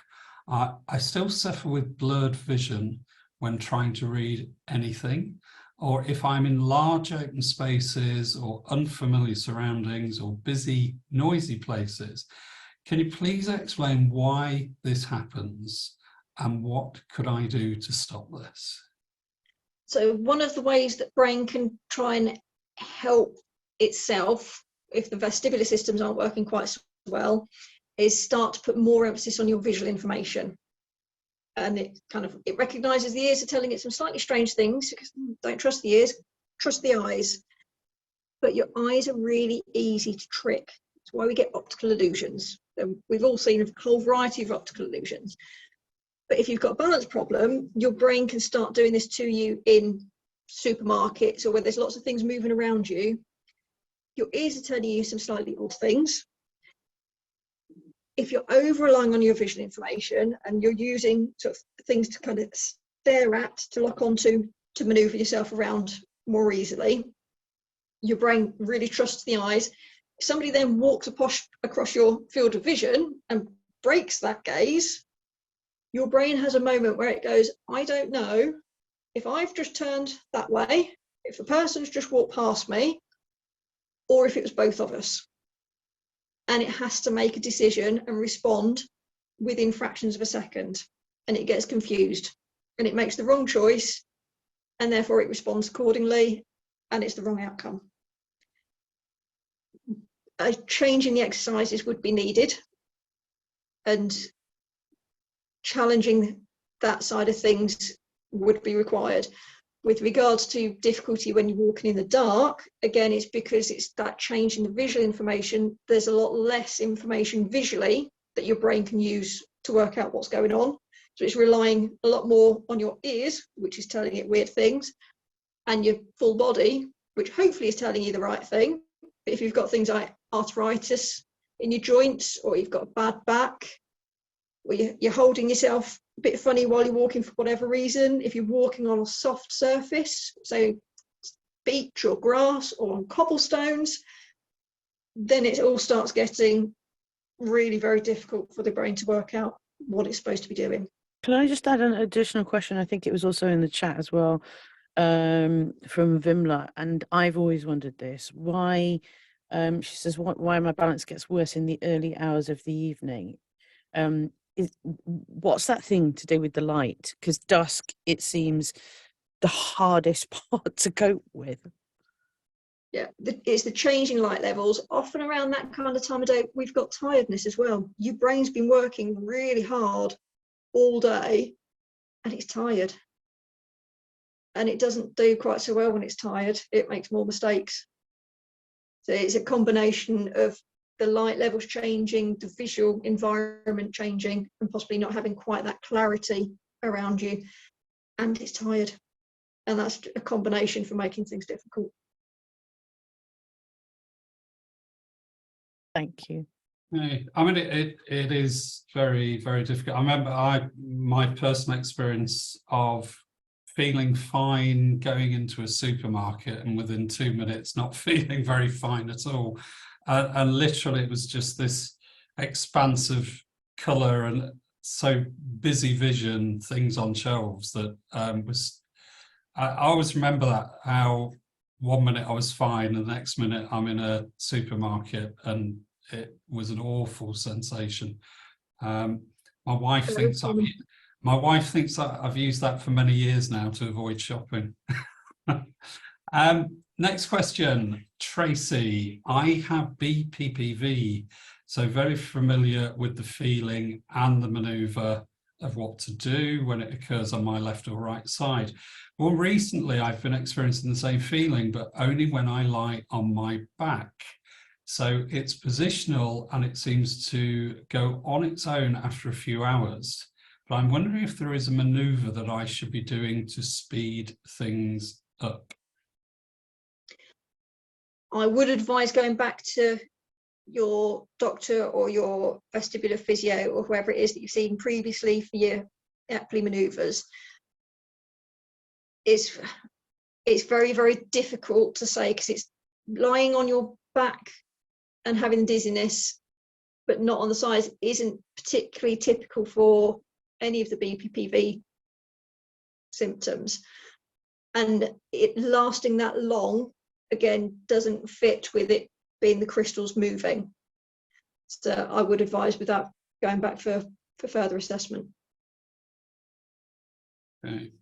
I still suffer with blurred vision when trying to read anything, or if I'm in large open spaces or unfamiliar surroundings or busy, noisy places. Can you please explain why this happens and what could I do to stop this? So one of the ways that brain can try and help itself if the vestibular systems aren't working quite so well is start to put more emphasis on your visual information. And it recognizes the ears are telling it some slightly strange things, because don't trust the ears, trust the eyes. But your eyes are really easy to trick. why we get optical illusions. And we've all seen a whole variety of optical illusions. But if you've got a balance problem, your brain can start doing this to you in supermarkets or where there's lots of things moving around you. Your ears are telling you some slightly odd things. If you're over relying on your visual information and you're using sort of things to kind of stare at, to lock onto, to maneuver yourself around more easily, your brain really trusts the eyes. If somebody then walks across your field of vision and breaks that gaze, your brain has a moment where it goes, I don't know if I've just turned that way, if the person's just walked past me, or if it was both of us. And it has to make a decision and respond within fractions of a second. And it gets confused and it makes the wrong choice, and therefore it responds accordingly, and it's the wrong outcome. A change in the exercises would be needed, and challenging that side of things would be required. With regards to difficulty when you're walking in the dark, again, it's because it's that change in the visual information. There's a lot less information visually that your brain can use to work out what's going on. So it's relying a lot more on your ears, which is telling it weird things, and your full body, which hopefully is telling you the right thing. But if you've got things like arthritis in your joints, or you've got a bad back, or you're holding yourself a bit funny while you're walking for whatever reason, if you're walking on a soft surface, so beach or grass or on cobblestones, then it all starts getting really very difficult for the brain to work out what it's supposed to be doing. Can I just add an additional question? I think it was also in the chat as well, from Vimla, and I've always wondered this. Why, she says, why my balance gets worse in the early hours of the evening. What's that thing to do with the light? Because dusk, it seems, the hardest part to cope with. Yeah, it's the changing light levels. Often around that kind of time of day, we've got tiredness as well. Your brain's been working really hard all day and it's tired. And it doesn't do quite so well when it's tired. It makes more mistakes. So it's a combination of the light levels changing, the visual environment changing, and possibly not having quite that clarity around you. And it's tired. And that's a combination for making things difficult. Thank you. I mean, it is very, very difficult. I remember my personal experience of feeling fine going into a supermarket and within 2 minutes not feeling very fine at all. And literally it was just this expanse of colour and so busy vision, things on shelves that I always remember that, how 1 minute I was fine and the next minute I'm in a supermarket, and it was an awful sensation. My wife thinks that I've used that for many years now to avoid shopping. Next question, Tracy. I have BPPV, so very familiar with the feeling and the manoeuvre of what to do when it occurs on my left or right side. Well, recently I've been experiencing the same feeling, but only when I lie on my back. So it's positional and it seems to go on its own after a few hours. But I'm wondering if there is a manoeuvre that I should be doing to speed things up. I would advise going back to your doctor or your vestibular physio or whoever it is that you've seen previously for your Epley manoeuvres. It's very, very difficult to say because it's lying on your back and having dizziness, but not on the sides, isn't particularly typical for any of the BPPV symptoms. And it lasting that long, again, doesn't fit with it being the crystals moving. So I would advise with that going back for further assessment. Okay.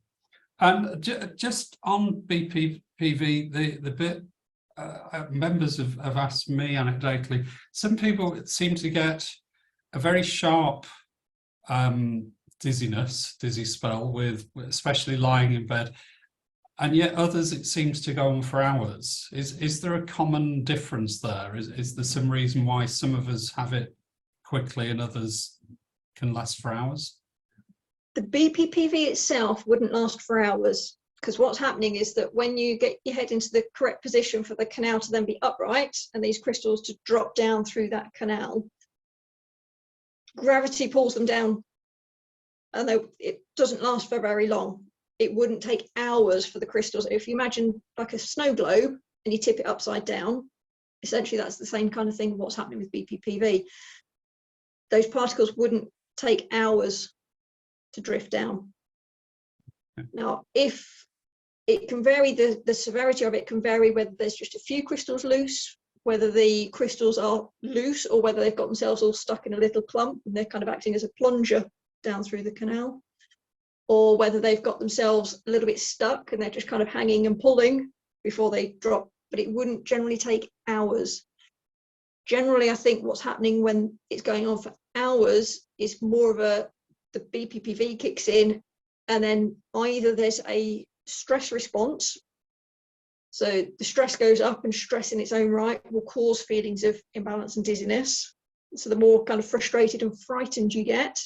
And just on BPPV, the bit members have asked me anecdotally, some people seem to get a very sharp dizzy spell with, especially lying in bed. And yet others, it seems to go on for hours. Is there a common difference there? Is there some reason why some of us have it quickly and others can last for hours? The BPPV itself wouldn't last for hours, because what's happening is that when you get your head into the correct position for the canal to then be upright and these crystals to drop down through that canal, gravity pulls them down, and it doesn't last for very long. It wouldn't take hours for the crystals. If you imagine like a snow globe and you tip it upside down, essentially that's the same kind of thing what's happening with BPPV. Those particles wouldn't take hours to drift down. Now, if it can vary, the severity of it can vary whether there's just a few crystals loose, whether the crystals are loose, or whether they've got themselves all stuck in a little clump and they're kind of acting as a plunger down through the canal, or whether they've got themselves a little bit stuck and they're just kind of hanging and pulling before they drop. But it wouldn't generally take hours. Generally, I think what's happening when it's going on for hours is more of the BPPV kicks in, and then either there's a stress response, so the stress goes up, and stress in its own right will cause feelings of imbalance and dizziness. So the more kind of frustrated and frightened you get,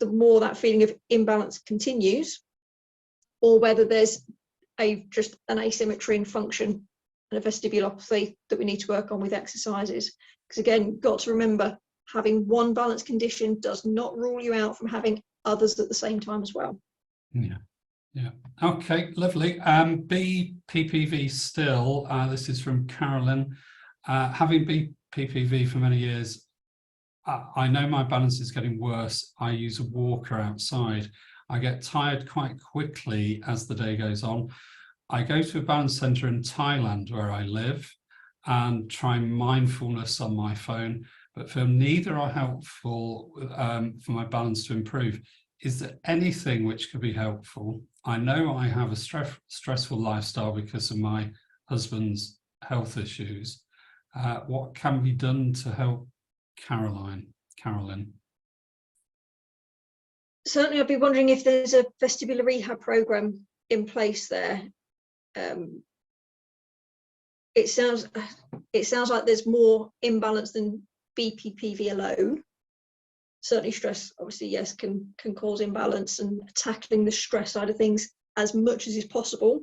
the more that feeling of imbalance continues, or whether there's just an asymmetry in function and a vestibulopathy that we need to work on with exercises. Because again, you've got to remember, having one balance condition does not rule you out from having others at the same time as well. Yeah. Okay, lovely. BPPV still, this is from Carolyn. Having BPPV for many years, I know my balance is getting worse. I use a walker outside. I get tired quite quickly as the day goes on. I go to a balance center in Thailand where I live and try mindfulness on my phone, but feel neither are helpful for my balance to improve. Is there anything which could be helpful? I know I have a stressful lifestyle because of my husband's health issues. What can be done to help Carolyn? Certainly, I'd be wondering if there's a vestibular rehab program in place there. It sounds like there's more imbalance than BPPV alone. Certainly stress, obviously, yes, can cause imbalance, and tackling the stress side of things as much as is possible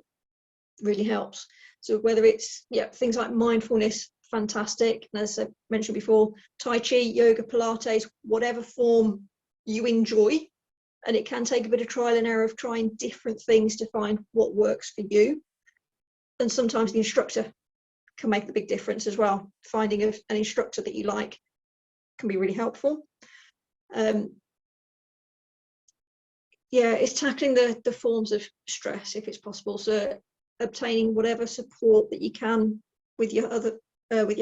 really helps. So whether it's things like mindfulness, fantastic. And as I mentioned before, Tai Chi, yoga, Pilates, whatever form you enjoy. And it can take a bit of trial and error of trying different things to find what works for you. And sometimes the instructor can make the big difference as well. Finding an instructor that you like can be really helpful. It's tackling the forms of stress if it's possible. So obtaining whatever support that you can with your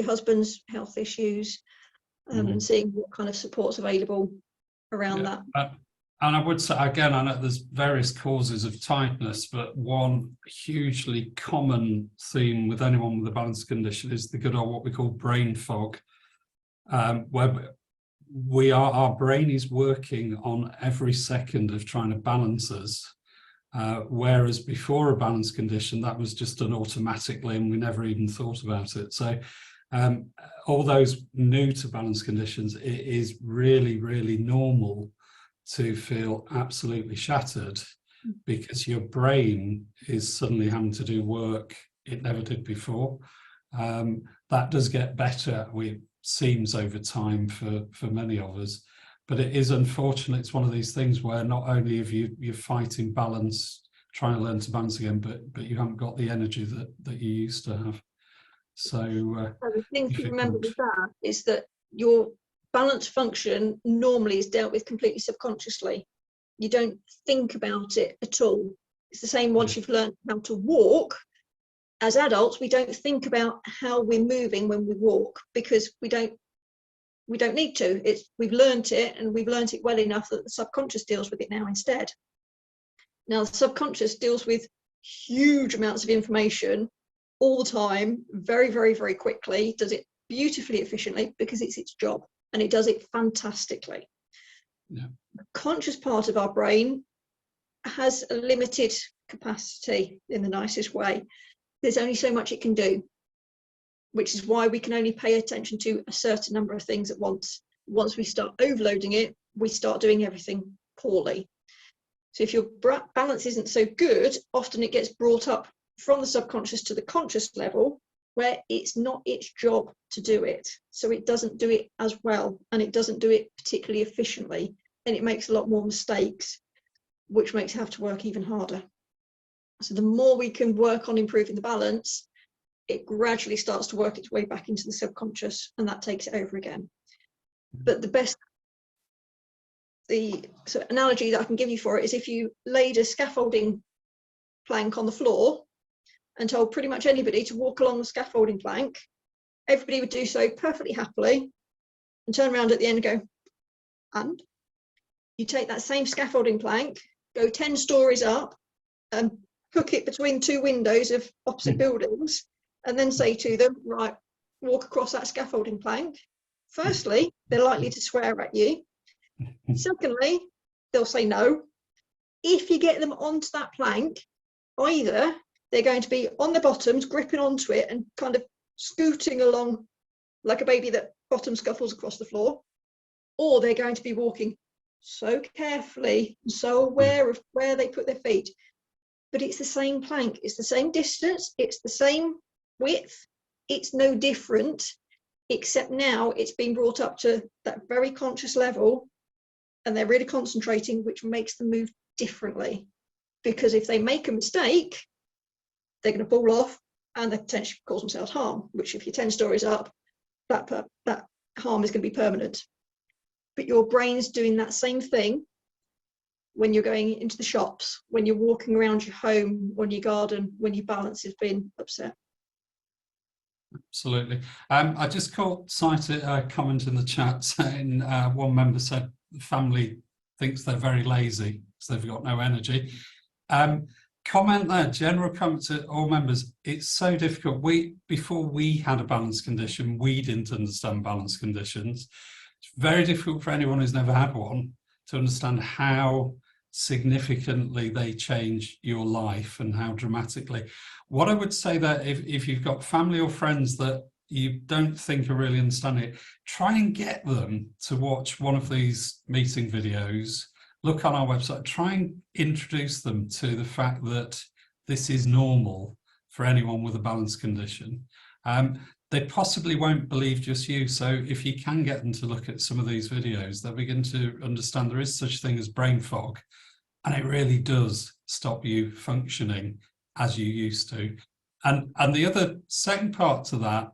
husband's health issues, and seeing what kind of support's available around that. And I would say, again, I know there's various causes of tiredness, but one hugely common theme with anyone with a balance condition is the good old what we call brain fog, where our brain is working on every second of trying to balance us, whereas before a balance condition, that was just done automatically and we never even thought about it. So all those new to balance conditions, it is really, really normal to feel absolutely shattered because your brain is suddenly having to do work it never did before. That does get better, it seems, over time for many of us, but it is unfortunate. It's one of these things where not only have you're fighting balance, trying to learn to balance again, but you haven't got the energy that you used to have. So the thing to remember with that is that your balance function normally is dealt with completely subconsciously. You don't think about it at all. It's the same once you've learned how to walk. As adults, we don't think about how we're moving when we walk because we don't need to. We've learned it, and we've learned it well enough that the subconscious deals with it now instead. Now, the subconscious deals with huge amounts of information all the time, very, very, very quickly, does it beautifully efficiently because it's its job, and it does it fantastically. The conscious part of our brain has a limited capacity in the nicest way. There's only so much it can do, which is why we can only pay attention to a certain number of things at once. Once we start overloading it, we start doing everything poorly. So if your balance isn't so good, often it gets brought up from the subconscious to the conscious level, where it's not its job to do it. So it doesn't do it as well, and it doesn't do it particularly efficiently, and it makes a lot more mistakes, which makes it have to work even harder. So the more we can work on improving the balance, it gradually starts to work its way back into the subconscious, and that takes it over again. But the analogy that I can give you for it is if you laid a scaffolding plank on the floor and told pretty much anybody to walk along the scaffolding plank, everybody would do so perfectly happily and turn around at the end and go, and you take that same scaffolding plank, go 10 stories up and hook it between 2 windows of opposite buildings, and then say to them, right, walk across that scaffolding plank. Firstly, they're likely to swear at you. Secondly, they'll say no. If you get them onto that plank, either they're going to be on the bottoms, gripping onto it and kind of scooting along like a baby that bottom scuffles across the floor, or they're going to be walking so carefully and so aware of where they put their feet. But it's the same plank, it's the same distance, it's the same width, it's no different, except now it's been brought up to that very conscious level, and they're really concentrating, which makes them move differently. Because if they make a mistake, they're going to fall off and they potentially cause themselves harm, which if you're 10 stories up, that harm is going to be permanent. But your brain's doing that same thing when you're going into the shops, when you're walking around your home, when your garden, when your balance has been upset. Absolutely. I just caught sight of a comment in the chat saying one member said the family thinks they're very lazy because they've got no energy. Comment there, general comment to all members. It's so difficult. Before we had a balance condition, we didn't understand balance conditions. It's very difficult for anyone who's never had one to understand how significantly they change your life and how dramatically. What I would say that if you've got family or friends that you don't think are really understanding it, try and get them to watch one of these meeting videos, look on our website, try and introduce them to the fact that this is normal for anyone with a balance condition. They possibly won't believe just you. So if you can get them to look at some of these videos, they'll begin to understand there is such a thing as brain fog, and it really does stop you functioning as you used to. And the other second part to that,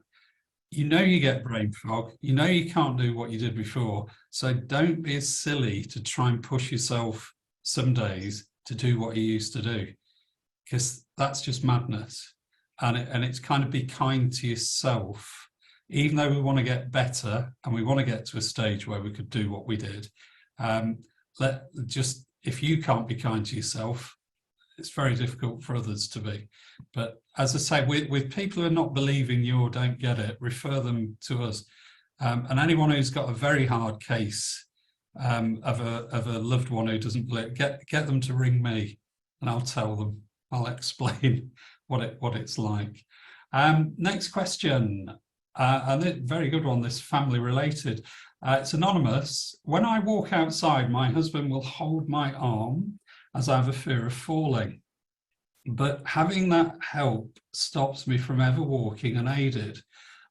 you know you get brain fog, you know you can't do what you did before, so don't be as silly to try and push yourself some days to do what you used to do, because that's just madness. And it's kind of be kind to yourself, even though we want to get better and we want to get to a stage where we could do what we did. If you can't be kind to yourself, it's very difficult for others to be. But as I say, with people who are not believing you or don't get it, refer them to us. And anyone who's got a very hard case of a loved one who doesn't believe, get them to ring me, and I'll tell them. I'll explain what it's like. Next question, and a very good one, this family related. It's anonymous. When I walk outside, my husband will hold my arm as I have a fear of falling. But having that help stops me from ever walking unaided.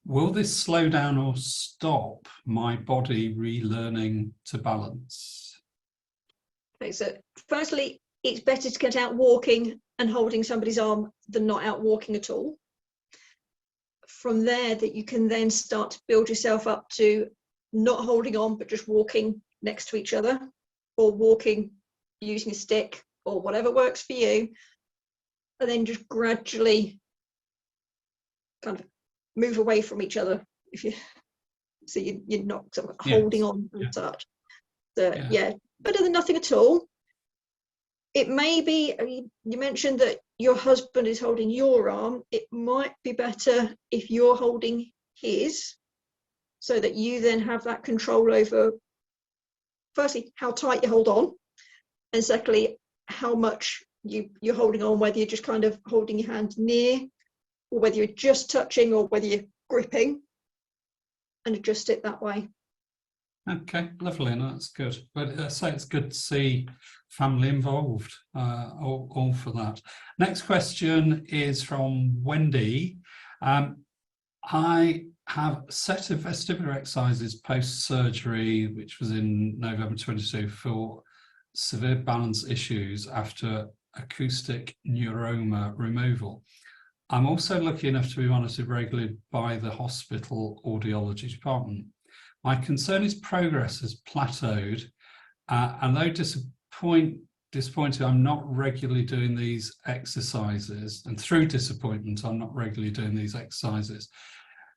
Will this slow down or stop my body relearning to balance? Okay, so firstly, it's better to get out walking and holding somebody's arm than not out walking at all. From there, that you can then start to build yourself up to not holding on, but just walking next to each other, or walking using a stick, or whatever works for you, and then just gradually kind of move away from each other. So you're not sort of holding on and such. So yeah, better than nothing at all. It may be, you mentioned that your husband is holding your arm. It might be better if you're holding his, so that you then have that control over, firstly, how tight you hold on, and secondly, how much you're holding on, whether you're just kind of holding your hand near, or whether you're just touching, or whether you're gripping, and adjust it that way. Okay, lovely, no, that's good. But I say it's good to see family involved, all for that. Next question is from Wendy. I have a set of vestibular exercises post-surgery, which was in November 22, for severe balance issues after acoustic neuroma removal. I'm also lucky enough to be monitored regularly by the hospital audiology department. My concern is progress has plateaued, and though disappointed, I'm not regularly doing these exercises, and through disappointment, I'm not regularly doing these exercises.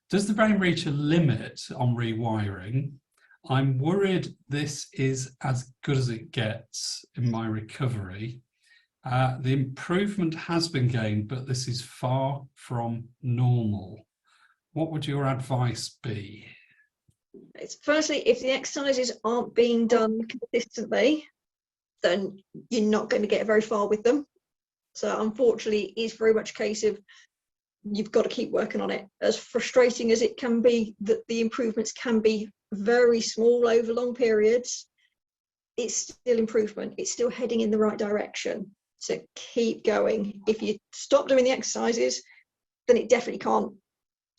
Does the brain reach a limit on rewiring? I'm worried this is as good as it gets in my recovery. The improvement has been gained, but this is far from normal. What would your advice be? Firstly, if the exercises aren't being done consistently, then you're not going to get very far with them. So unfortunately, it's very much a case of you've got to keep working on it. As frustrating as it can be, that the improvements can be very small over long periods, it's still improvement. It's still heading in the right direction. So keep going. If you stop doing the exercises, then it definitely can't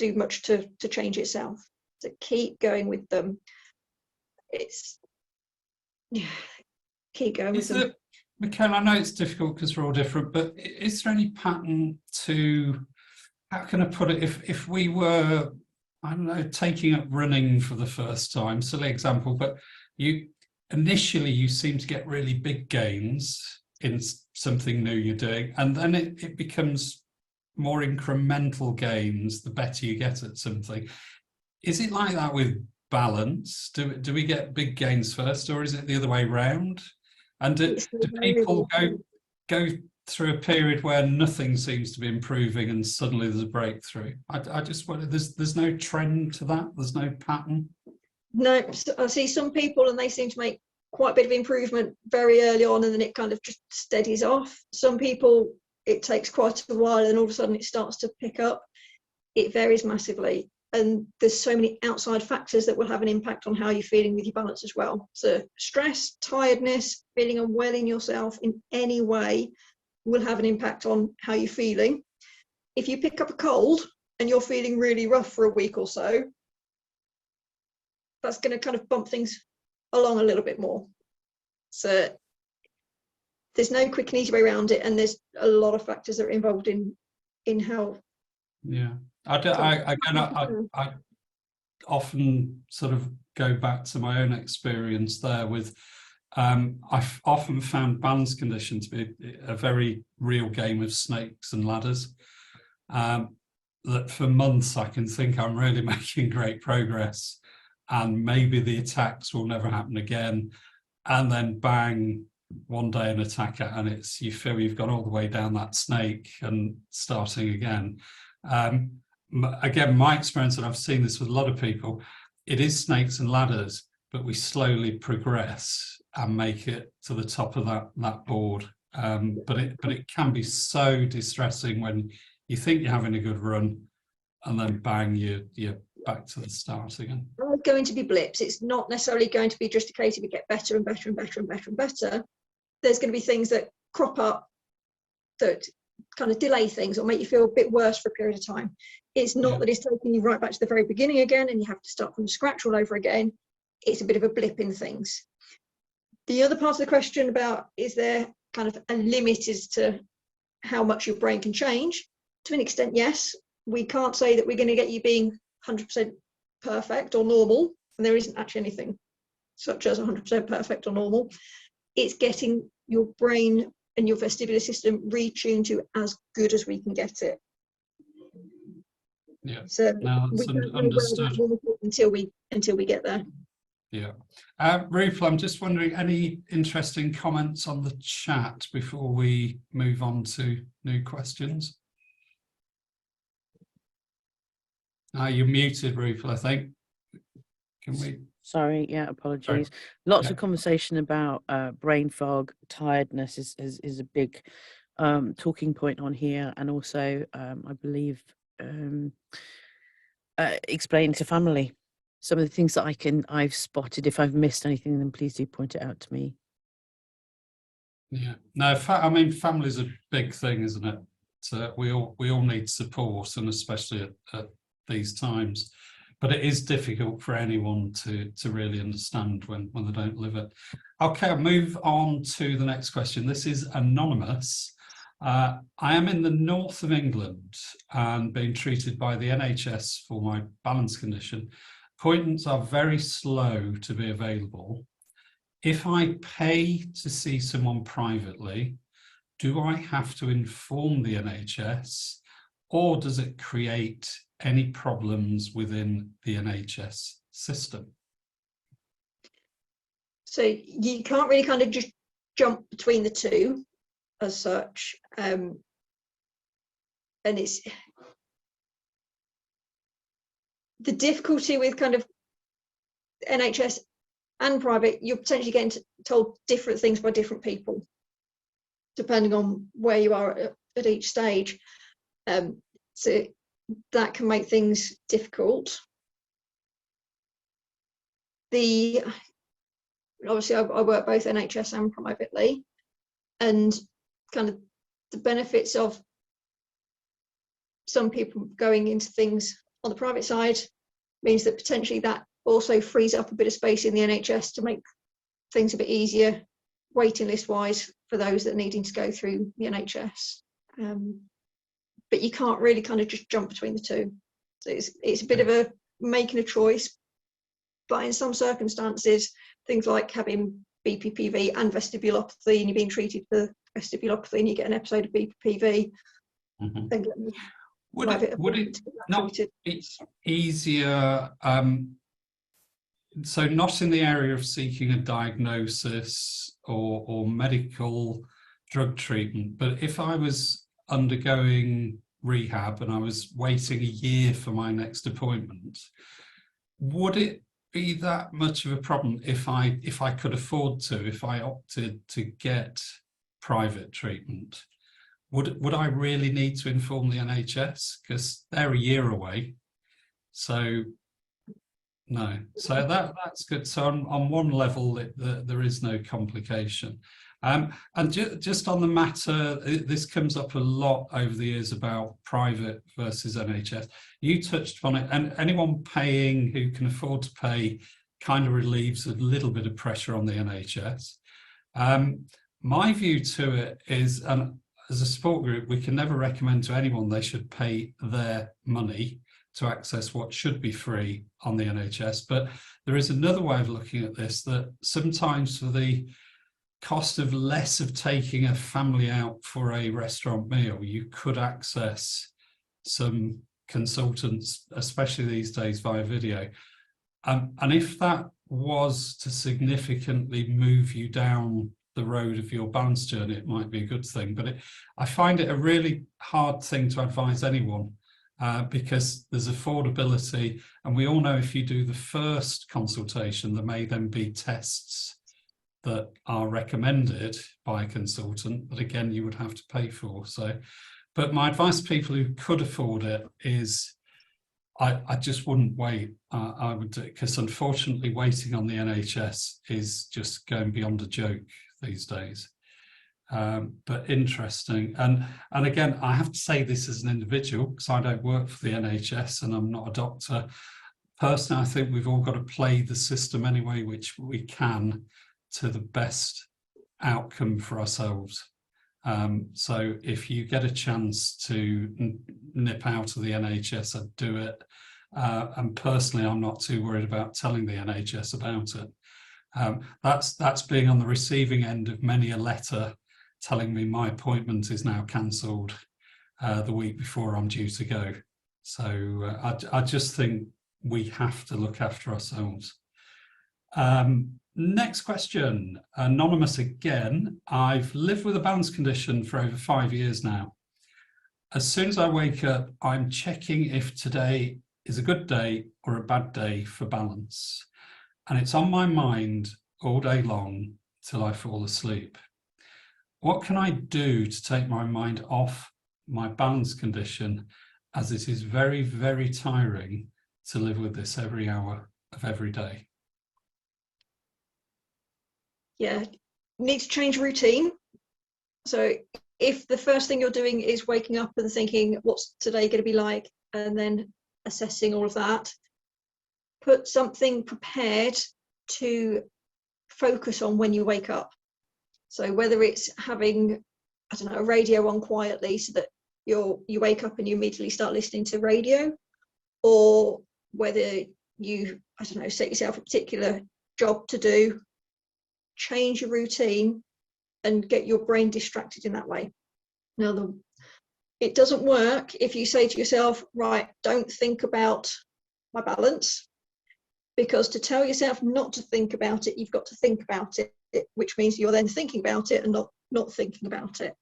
do much to change itself. So keep going with them. Keep going with them. Michaela, I know it's difficult because we're all different, but is there any pattern to, how can I put it, if we were, I don't know, taking up running for the first time, silly example, but initially you seem to get really big gains in something new you're doing, and then it becomes more incremental gains the better you get at something. Is it like that with balance? Do we get big gains first, or is it the other way round? And do people go through a period where nothing seems to be improving and suddenly there's a breakthrough? I just wonder, there's no trend to that? There's no pattern? No, I see some people and they seem to make quite a bit of improvement very early on, and then it kind of just steadies off. Some people, it takes quite a while and all of a sudden it starts to pick up. It varies massively. And there's so many outside factors that will have an impact on how you're feeling with your balance as well. So stress, tiredness, feeling unwell in yourself in any way will have an impact on how you're feeling. If you pick up a cold and you're feeling really rough for a week or so, that's going to kind of bump things along a little bit more. So there's no quick and easy way around it, and there's a lot of factors that are involved in how. Yeah. I often sort of go back to my own experience there with, I've often found balance condition to be a very real game of snakes and ladders. That for months I can think I'm really making great progress, and maybe the attacks will never happen again. And then bang, one day an attack, and you feel you've gone all the way down that snake and starting again. Again, my experience, and I've seen this with a lot of people, it is snakes and ladders, but we slowly progress and make it to the top of that board. But it can be so distressing when you think you're having a good run, and then bang, you're back to the start again. There are going to be blips. It's not necessarily going to be just a case of you get better and better and better and better and better. There's going to be things that crop up that kind of delay things or make you feel a bit worse for a period of time. It's not that it's taking you right back to the very beginning again and you have to start from scratch all over again. It's a bit of a blip in things. The other part of the question about, is there kind of a limit as to how much your brain can change? To an extent, yes. We can't say that we're going to get you being 100% perfect or normal, and there isn't actually anything such as 100% perfect or normal. It's getting your brain and your vestibular system retuned to as good as we can get it. Yeah. So no, we that's don't know understood. until we get there. Yeah. Ruth, I'm just wondering, any interesting comments on the chat before we move on to new questions? You're muted, Ruth, I think. Can we? Sorry, yeah, apologies. Sorry. Lots of conversation about brain fog, tiredness is a big talking point on here, and also I believe explain to family some of the things that I've spotted. If I've missed anything, then please do point it out to me. Yeah, no, I mean, family's a big thing, isn't it? So we all need support, and especially at these times. But it is difficult for anyone to really understand when they don't live it. Okay, I'll move on to the next question. This is anonymous. I am in the north of England and being treated by the NHS for my balance condition. Appointments are very slow to be available. If I pay to see someone privately, do I have to inform the NHS, or does it create any problems within the NHS system? So you can't really kind of just jump between the two as such. And it's the difficulty with kind of NHS and private, you're potentially getting told different things by different people, depending on where you are at each stage. So that can make things difficult. Obviously I work both NHS and privately, and kind of the benefits of some people going into things on the private side means that potentially that also frees up a bit of space in the NHS to make things a bit easier waiting list wise for those that are needing to go through the NHS. But you can't really kind of just jump between the two. So it's a bit of a making a choice, but in some circumstances, things like having BPPV and vestibulopathy, and you're being treated for vestibulopathy and you get an episode of BPPV, then would it not be easier, so not in the area of seeking a diagnosis or medical drug treatment, but if I was undergoing rehab and I was waiting a year for my next appointment, would it be that much of a problem if I could afford to, if I opted to get private treatment? Would I really need to inform the NHS, because they're a year away? So no, so that's good. So on one level, there is no complication. And just on the matter, this comes up a lot over the years about private versus NHS. You touched upon it, and anyone paying who can afford to pay kind of relieves a little bit of pressure on the NHS. My view to it is, and as a support group, we can never recommend to anyone they should pay their money to access what should be free on the NHS. But there is another way of looking at this, that sometimes for the cost of less of taking a family out for a restaurant meal, you could access some consultants, especially these days via video. And if that was to significantly move you down the road of your balance journey, it might be a good thing. But I find it a really hard thing to advise anyone, because there's affordability, and we all know if you do the first consultation, there may then be tests that are recommended by a consultant that again you would have to pay for. So, but my advice to people who could afford it is I just wouldn't wait. I would, because unfortunately waiting on the NHS is just going beyond a joke these days. But interesting, and again I have to say this as an individual, because I don't work for the NHS and I'm not a doctor. Personally, I think we've all got to play the system anyway which we can to the best outcome for ourselves. So if you get a chance to nip out of the NHS, I'd do it. And personally, I'm not too worried about telling the NHS about it. That's being on the receiving end of many a letter telling me my appointment is now cancelled the week before I'm due to go. So I just think we have to look after ourselves. Next question, anonymous again. I've lived with a balance condition for over 5 years now. As soon as I wake up, I'm checking if today is a good day or a bad day for balance. And it's on my mind all day long till I fall asleep. what can I do to take my mind off my balance condition, as it is very, very tiring to live with this every hour of every day? Yeah, need to change routine. So if the first thing you're doing is waking up and thinking, what's today going to be like, and then assessing all of that, put something prepared to focus on when you wake up. So whether it's having, I don't know, a radio on quietly so that you wake up and you immediately start listening to radio, or whether you, I don't know, set yourself a particular job to do, change your routine and get your brain distracted in that way. Now, it doesn't work if you say to yourself, right, don't think about my balance, because to tell yourself not to think about it, you've got to think about it, which means you're then thinking about it and not thinking about it.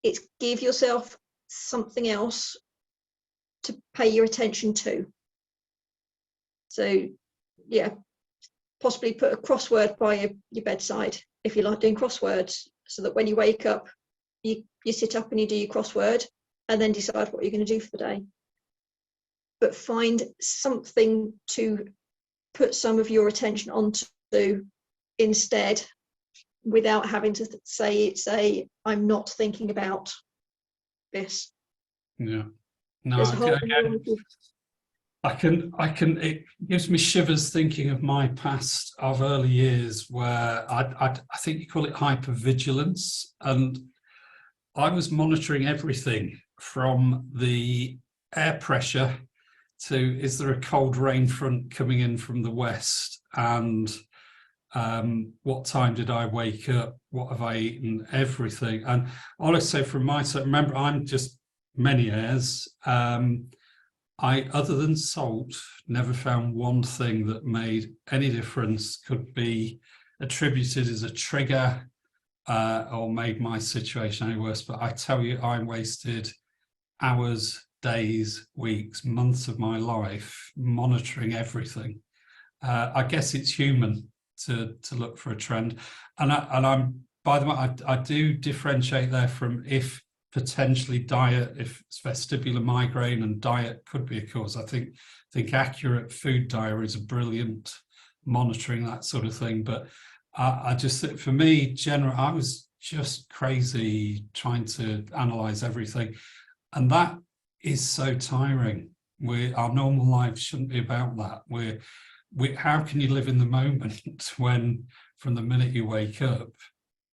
It's give yourself something else to pay your attention to. So, yeah, possibly put a crossword by your bedside if you like doing crosswords, so that when you wake up, you sit up and you do your crossword and then decide what you're going to do for the day. But find something to put some of your attention onto instead, without having to say I'm not thinking about this. Yeah. No, There's a whole I can, it gives me shivers thinking of my past of early years where I think you call it hypervigilance. And I was monitoring everything from the air pressure to, is there a cold rain front coming in from the west? And what time did I wake up? What have I eaten? Everything. And honestly, from my side, remember, I'm just Meniere's. I, other than salt, never found one thing that made any difference, could be attributed as a trigger or made my situation any worse. But I tell you, I wasted hours, days, weeks, months of my life monitoring everything. I guess it's human to look for a trend. And I'm, by the way, I do differentiate there from if potentially diet, if it's vestibular migraine and diet could be a cause. I think accurate food diary is a brilliant monitoring that sort of thing. But I just think for me, I was just crazy trying to analyze everything. And that is so tiring. Our normal life shouldn't be about that. How can you live in the moment when from the minute you wake up,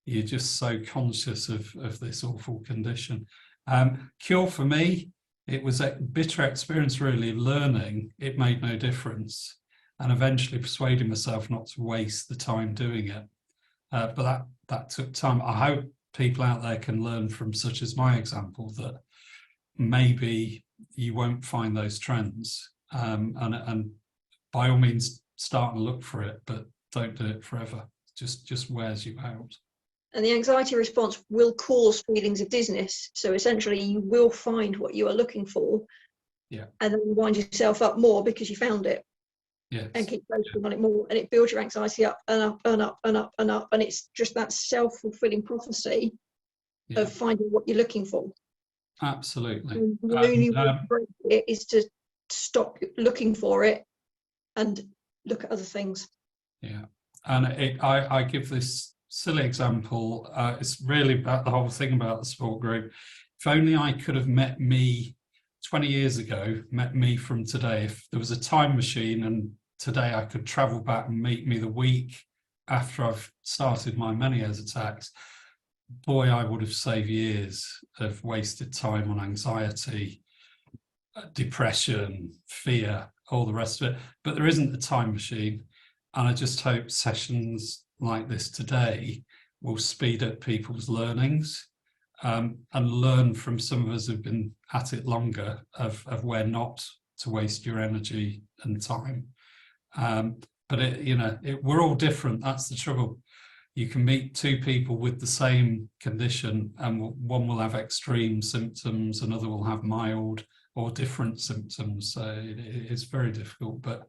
you're just so conscious of this awful condition? Cure for me, it was a bitter experience really, learning it made no difference and eventually persuading myself not to waste the time doing it. But that took time. I hope people out there can learn from such as my example, that maybe you won't find those trends, and by all means start and look for it, but don't do it forever. Just wears you out. And the anxiety response will cause feelings of dizziness. So essentially you will find what you are looking for. Yeah. And then you wind yourself up more because you found it. Yes. And keep focusing on it more. And it builds your anxiety up and up and up and up and up. And it's just that self-fulfilling prophecy of finding what you're looking for. Absolutely. And the only way to break it is to stop looking for it and look at other things. Yeah. And I give this silly example. It's really about the whole thing about the support group. If only I could have met me 20 years ago, met me from today. If there was a time machine and today I could travel back and meet me the week after I've started my Meniere's attacks, boy, I would have saved years of wasted time on anxiety, depression, fear, all the rest of it. But there isn't a time machine. And I just hope sessions like this today will speed up people's learnings, and learn from some of us who've been at it longer of where not to waste your energy and time. But we're all different. That's the trouble. You can meet two people with the same condition, and one will have extreme symptoms, another will have mild or different symptoms. So it's very difficult. But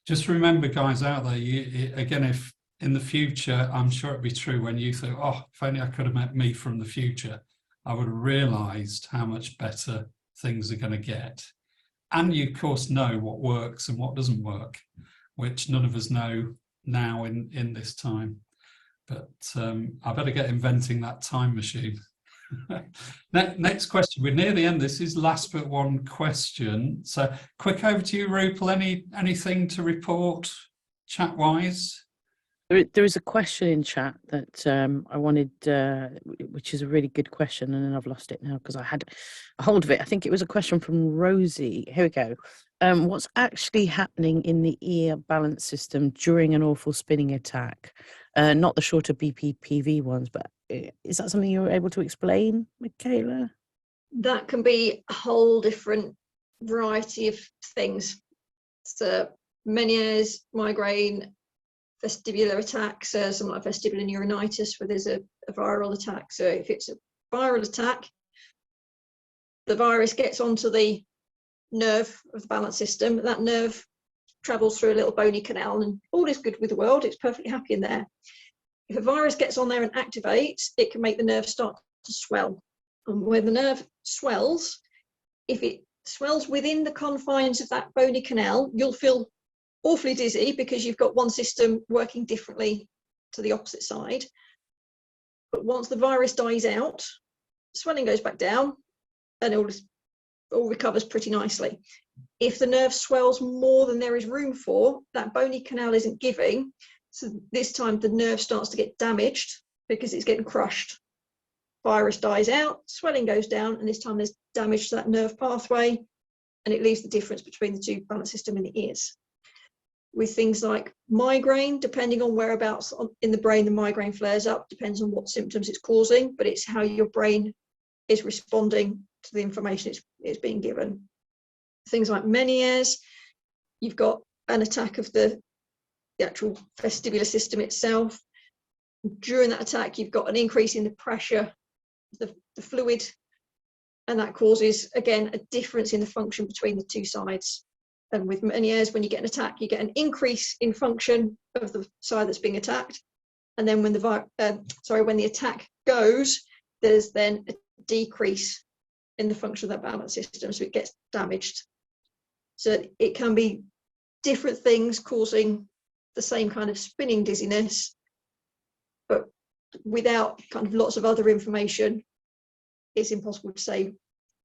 just remember, guys out there, again, if in the future, I'm sure it'd be true when you think, oh, if only I could have met me from the future, I would have realised how much better things are going to get. And you, of course, know what works and what doesn't work, which none of us know now in this time. But I better get inventing that time machine. Next question. We're near the end. This is last but one question. So quick over to you, Rupal. Anything to report chat-wise? There is a question in chat that I wanted, which is a really good question, and then I've lost it now because I had a hold of it. I think it was a question from Rosie. Here we go. What's actually happening in the ear balance system during an awful spinning attack? Not the shorter BPPV ones, but is that something you were able to explain, Michaela? That can be a whole different variety of things. So Meniere's, migraine, vestibular attacks, something like vestibular neuronitis, where there's a viral attack. So if it's a viral attack, the virus gets onto the nerve of the balance system. That nerve travels through a little bony canal, and all is good with the world. It's perfectly happy in there. If a virus gets on there and activates, it can make the nerve start to swell. And when the nerve swells, if it swells within the confines of that bony canal, you'll feel awfully dizzy because you've got one system working differently to the opposite side. But once the virus dies out, swelling goes back down and it all recovers pretty nicely. If the nerve swells more than there is room for, that bony canal isn't giving. So this time the nerve starts to get damaged because it's getting crushed. Virus dies out, swelling goes down, and this time there's damage to that nerve pathway, and it leaves the difference between the two balance system in the ears. With things like migraine, depending on whereabouts in the brain the migraine flares up, depends on what symptoms it's causing, but it's how your brain is responding to the information it's being given. Things like Meniere's, you've got an attack of the actual vestibular system itself. During that attack, you've got an increase in the pressure, the fluid, and that causes, again, a difference in the function between the two sides. And with Meniere's, when you get an attack, you get an increase in function of the side that's being attacked. And then when the attack goes, there's then a decrease in the function of that balance system, so it gets damaged. So it can be different things causing the same kind of spinning dizziness, but without kind of lots of other information, it's impossible to say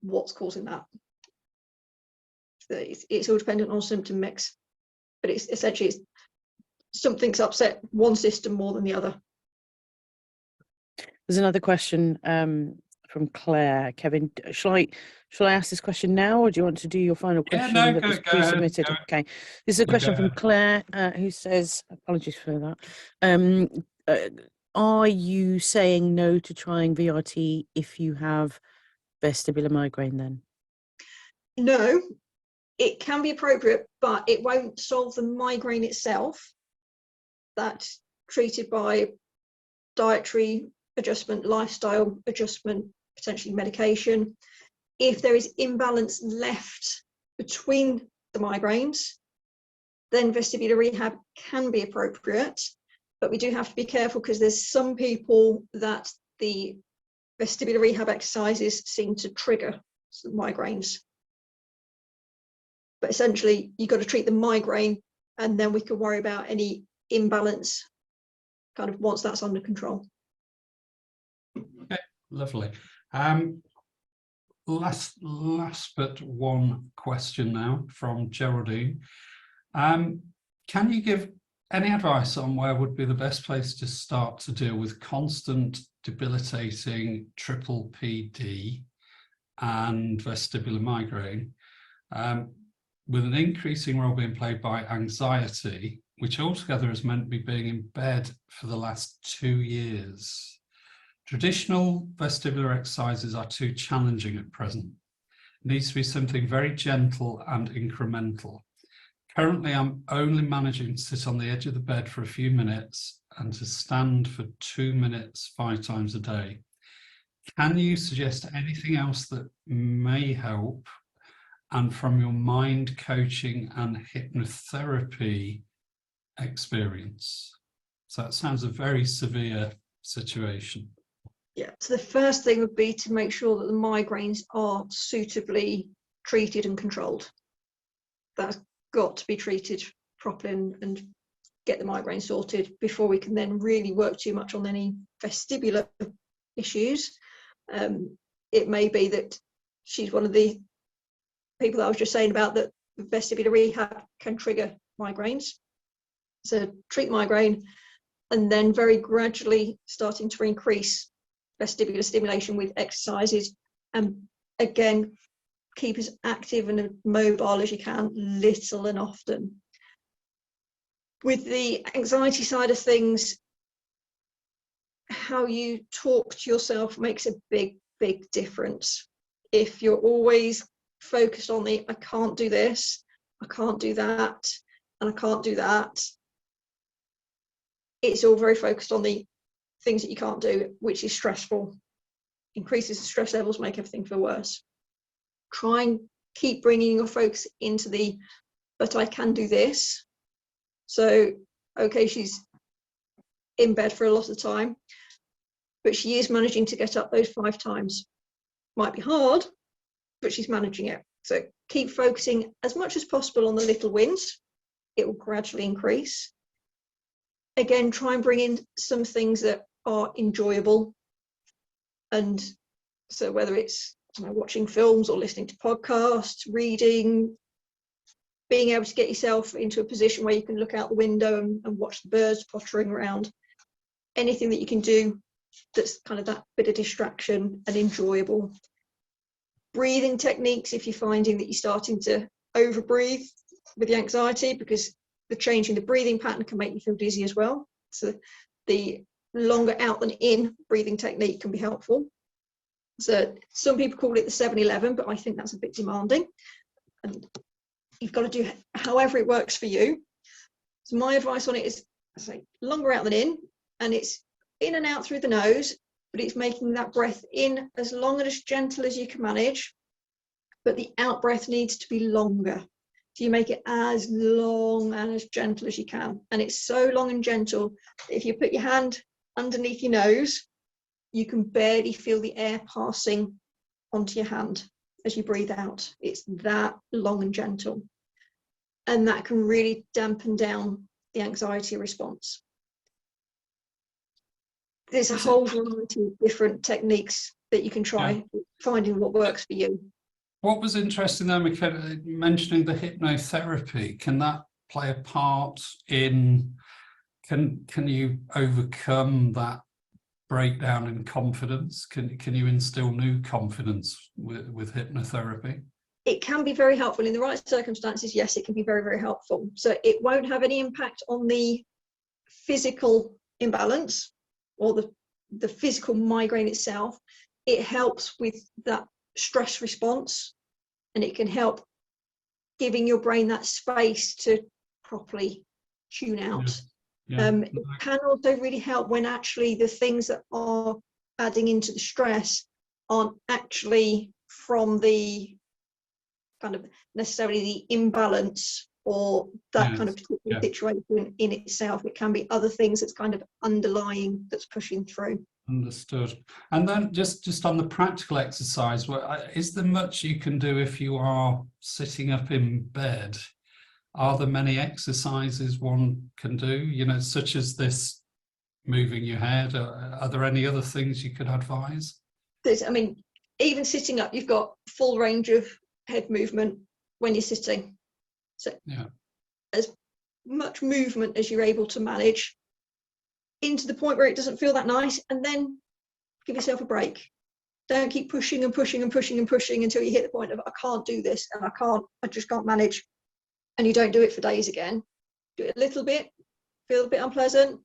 what's causing that. It's all dependent on symptom mix, but it's essentially something's upset one system more than the other. There's another question from Claire. Kevin, shall I ask this question now, or do you want to do your final question? Yeah, no, that was go pre-submitted? ahead. Okay, this is a question from Claire who says, apologies for that. Are you saying no to trying VRT if you have vestibular migraine then? No, it can be appropriate, but it won't solve the migraine itself. That's treated by dietary adjustment, lifestyle adjustment, potentially medication. If there is imbalance left between the migraines, then vestibular rehab can be appropriate, but we do have to be careful because there's some people that the vestibular rehab exercises seem to trigger some migraines. But essentially, you've got to treat the migraine, and then we can worry about any imbalance kind of once that's under control. Okay, lovely. Last but one question now from Geraldine. Can you give any advice on where would be the best place to start to deal with constant debilitating triple PD and vestibular migraine, with an increasing role being played by anxiety, which altogether has meant me being in bed for the last 2 years? Traditional vestibular exercises are too challenging at present. It needs to be something very gentle and incremental. Currently, I'm only managing to sit on the edge of the bed for a few minutes and to stand for 2 minutes 5 times a day. Can you suggest anything else that may help? And from your mind coaching and hypnotherapy experience. So it sounds a very severe situation. Yeah, so the first thing would be to make sure that the migraines are suitably treated and controlled. That's got to be treated properly and get the migraine sorted before we can then really work too much on any vestibular issues. It may be that she's one of the people that I was just saying about, that vestibular rehab can trigger migraines. So treat migraine and then very gradually starting to increase vestibular stimulation with exercises, and again keep as active and mobile as you can, little and often. With the anxiety side of things, how you talk to yourself makes a big difference. If you're always focused on the I can't do this, I can't do that, and I can't do that, it's all very focused on the things that you can't do, which is stressful, increases the stress levels, make everything feel worse. Try and keep bringing your focus into the but I can do this. So okay, she's in bed for a lot of the time, but she is managing to get up those 5 times. Might be hard, but she's managing it. So keep focusing as much as possible on the little wins. It will gradually increase. Again, try and bring in some things that are enjoyable. And so whether it's watching films or listening to podcasts, reading, being able to get yourself into a position where you can look out the window and watch the birds pottering around, anything that you can do that's kind of that bit of distraction and enjoyable. Breathing techniques, if you're finding that you're starting to overbreathe with the anxiety, because the change in the breathing pattern can make you feel dizzy as well. So the longer out than in breathing technique can be helpful. So some people call it the 7-11, but I think that's a bit demanding. And you've got to do however it works for you. So my advice on it is, I say, longer out than in, and it's in and out through the nose, but it's making that breath in as long and as gentle as you can manage, but the out breath needs to be longer. So you make it as long and as gentle as you can. And it's so long and gentle that if you put your hand underneath your nose, you can barely feel the air passing onto your hand as you breathe out. It's that long and gentle. And that can really dampen down the anxiety response. There's a whole variety of different techniques that you can try, finding what works for you. What was interesting though, Michaela, mentioning the hypnotherapy, can that play a part in, can you overcome that breakdown in confidence? Can you instill new confidence with hypnotherapy? It can be very helpful in the right circumstances. Yes, it can be very helpful. So it won't have any impact on the physical imbalance or the physical migraine itself. It helps with that stress response, and it can help giving your brain that space to properly tune out. It can also really help when actually the things that are adding into the stress aren't actually from the kind of necessarily the imbalance or that kind of particular situation in itself. It can be other things that's kind of underlying that's pushing through. Understood. And then just on the practical exercise, is there much you can do if you are sitting up in bed? Are there many exercises one can do, you know, such as this, moving your head? Are there any other things you could advise? I mean, even sitting up, you've got full range of head movement when you're sitting. So as much movement as you're able to manage, into the point where it doesn't feel that nice, and then give yourself a break. Don't keep pushing and pushing and pushing and pushing until you hit the point of I can't do this and I just can't manage, and you don't do it for days again. Do it a little bit, feel a bit unpleasant,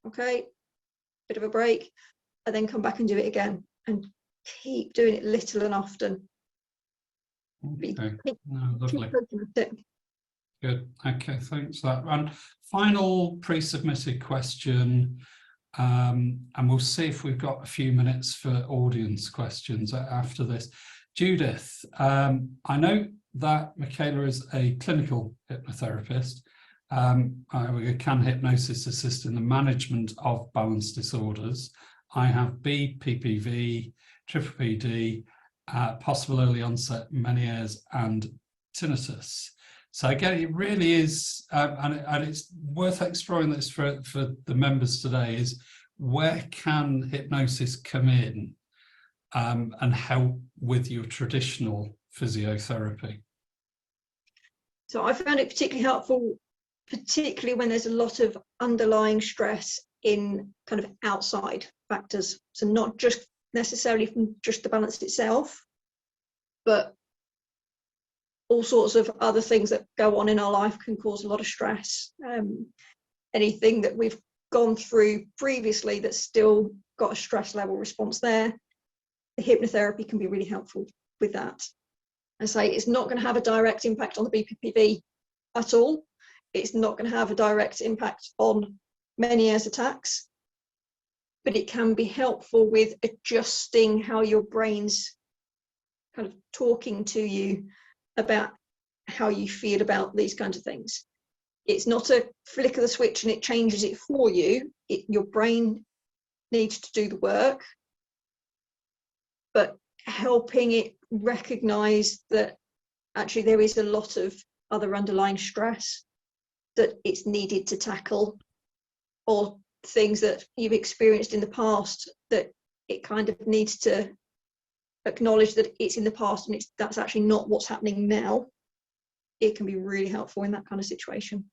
okay, bit of a break, and then come back and do it again, and keep doing it little and often. Okay. Lovely. Good. Okay, thanks for that. And final pre-submitted question, and we'll see if we've got a few minutes for audience questions after this. Judith, I know that Michaela is a clinical hypnotherapist, Can hypnosis assist in the management of balance disorders? I have BPPV, triple PD, possible early onset Meniere's and tinnitus. So again, it really is, and it's worth exploring this for the members today, is where can hypnosis come in and help with your traditional physiotherapy? So I found it particularly helpful, particularly when there's a lot of underlying stress in kind of outside factors. So not just necessarily from just the balance itself, but all sorts of other things that go on in our life can cause a lot of stress. Anything that we've gone through previously that's still got a stress level response there, the hypnotherapy can be really helpful with that. I say it's not going to have a direct impact on the BPPV at all. It's not going to have a direct impact on Meniere's attacks, but it can be helpful with adjusting how your brain's kind of talking to you about how you feel about these kinds of things. It's not a flick of the switch and it changes it for you. Your brain needs to do the work, but helping it recognize that actually there is a lot of other underlying stress that it's needed to tackle, or things that you've experienced in the past that it kind of needs to acknowledge that it's in the past and that's actually not what's happening now. It can be really helpful in that kind of situation.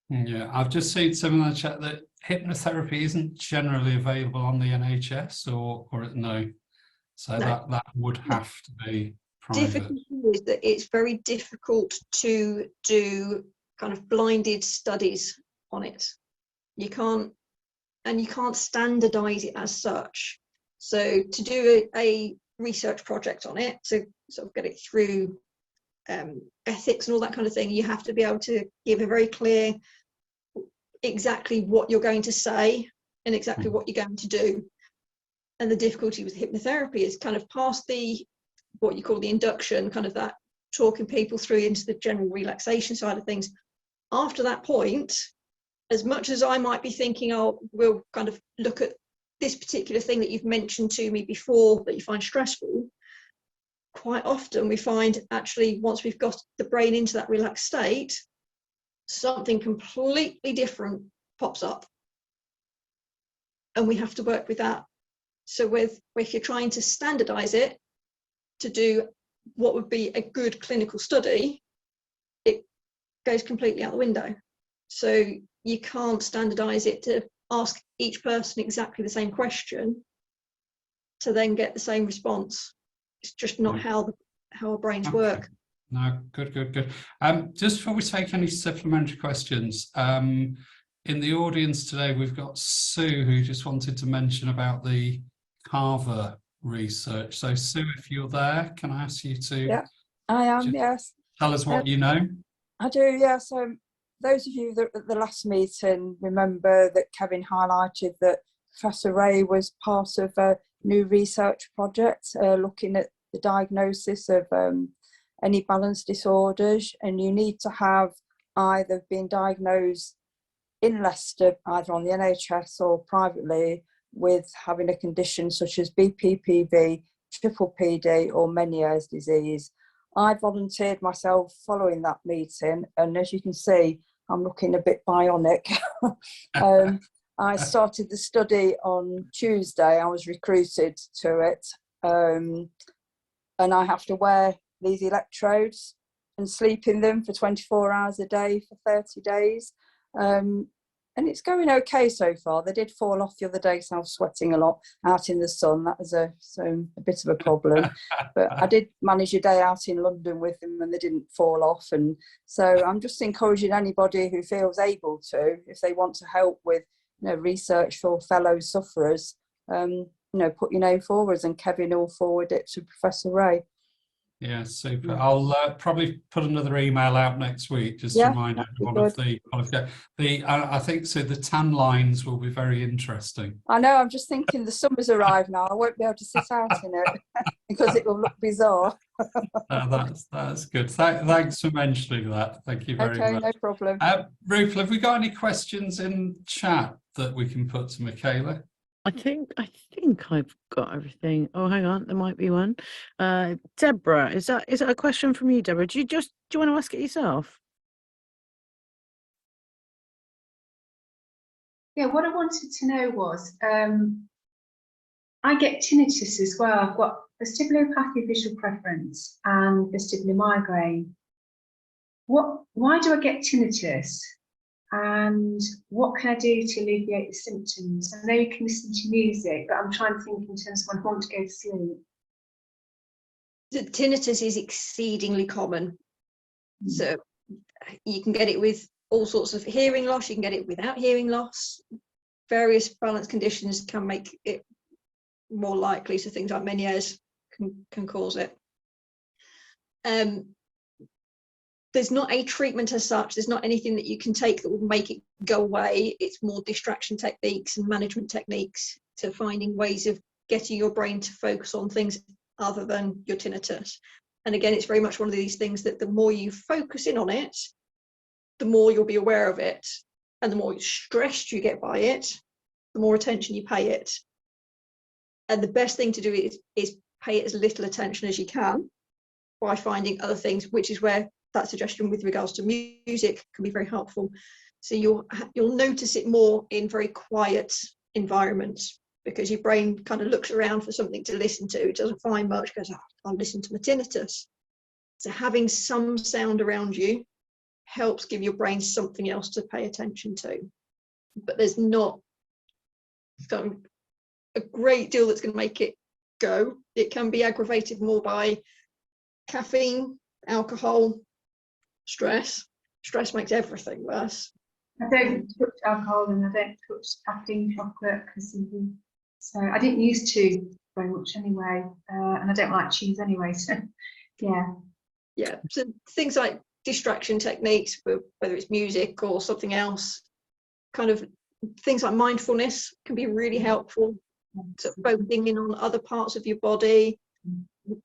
Yeah, I've just seen some in the chat that hypnotherapy isn't generally available on the NHS or no. So No. that would have to be private. Difficulty is that it's very difficult to do kind of blinded studies on it. You can't standardize it as such. So to do a research project on it, to sort of get it through ethics and all that kind of thing, you have to be able to give a very clear exactly what you're going to say and exactly what you're going to do. And the difficulty with hypnotherapy is kind of past the what you call the induction, kind of that talking people through into the general relaxation side of things. After that point, as much as I might be thinking, oh, we'll kind of look at this particular thing that you've mentioned to me before that you find stressful, quite often we find actually once we've got the brain into that relaxed state, something completely different pops up. And we have to work with that. So if you're trying to standardize it to do what would be a good clinical study, it goes completely out the window. So you can't standardize it to ask each person exactly the same question to then get the same response. It's just not how our brains work. No, good. Just before we take any supplementary questions, in the audience today, we've got Sue, who just wanted to mention about the Carver research. So Sue, if you're there, can I ask you to? Yeah, I am, yes. Tell us what you know. I do, yeah. So those of you that at the last meeting remember that Kevin highlighted that Professor Ray was part of a new research project looking at the diagnosis of any balance disorders, and you need to have either been diagnosed in Leicester, either on the NHS or privately, with having a condition such as BPPV, triple PD or Meniere's disease. I volunteered myself following that meeting, and as you can see, I'm looking a bit bionic. I started the study on Tuesday. I was recruited to it, and I have to wear these electrodes and sleep in them for 24 hours a day for 30 days. And it's going okay so far. They did fall off the other day, so I was sweating a lot out in the sun. That was a bit of a problem. But I did manage a day out in London with them and they didn't fall off. And so I'm just encouraging anybody who feels able to, if they want to help with research for fellow sufferers, put your name forwards, and Kevin will forward it to Professor Ray. Yeah, super. Yeah. I'll probably put another email out next week just to Yeah, remind that'd be everyone of good. the qualification. I think so. The tan lines will be very interesting. I know, I'm just thinking the summer's arrived now. I won't be able to sit out in it because it will look bizarre. That's good. Thanks for mentioning that. Thank you very Okay, much. no problem. Ruth, have we got any questions in chat that we can put to Michaela? I think I've got everything. Oh, hang on, there might be one. Deborah, is that a question from you, Deborah? Do you want to ask it yourself? Yeah, what I wanted to know was, I get tinnitus as well. I've got vestibulopathy, visual preference, and vestibular migraine. Why do I get tinnitus? And what can I do to alleviate the symptoms? I know you can listen to music, but I'm trying to think in terms of when I want to go to sleep. The tinnitus is exceedingly common. So you can get it with all sorts of hearing loss, you can get it without hearing loss. Various balance conditions can make it more likely, so things like Meniere's can cause it. There's not a treatment as such, there's not anything that you can take that will make it go away. It's more distraction techniques and management techniques to finding ways of getting your brain to focus on things other than your tinnitus. And again, it's very much one of these things that the more you focus in on it, the more you'll be aware of it. And the more stressed you get by it, the more attention you pay it. And the best thing to do is pay as little attention as you can by finding other things, which is where that suggestion with regards to music can be very helpful. So you'll notice it more in very quiet environments, because your brain kind of looks around for something to listen to. It doesn't find much, goes, oh, I'll listen to my tinnitus. So having some sound around you helps give your brain something else to pay attention to. But there's not a great deal that's going to make it go. It can be aggravated more by caffeine, alcohol, stress. Stress makes everything worse. I don't touch alcohol and I don't touch caffeine, chocolate, so I didn't used to very much anyway, and I don't like cheese anyway, so yeah. So things like distraction techniques, whether it's music or something else, kind of things like mindfulness can be really helpful. So focusing in on other parts of your body,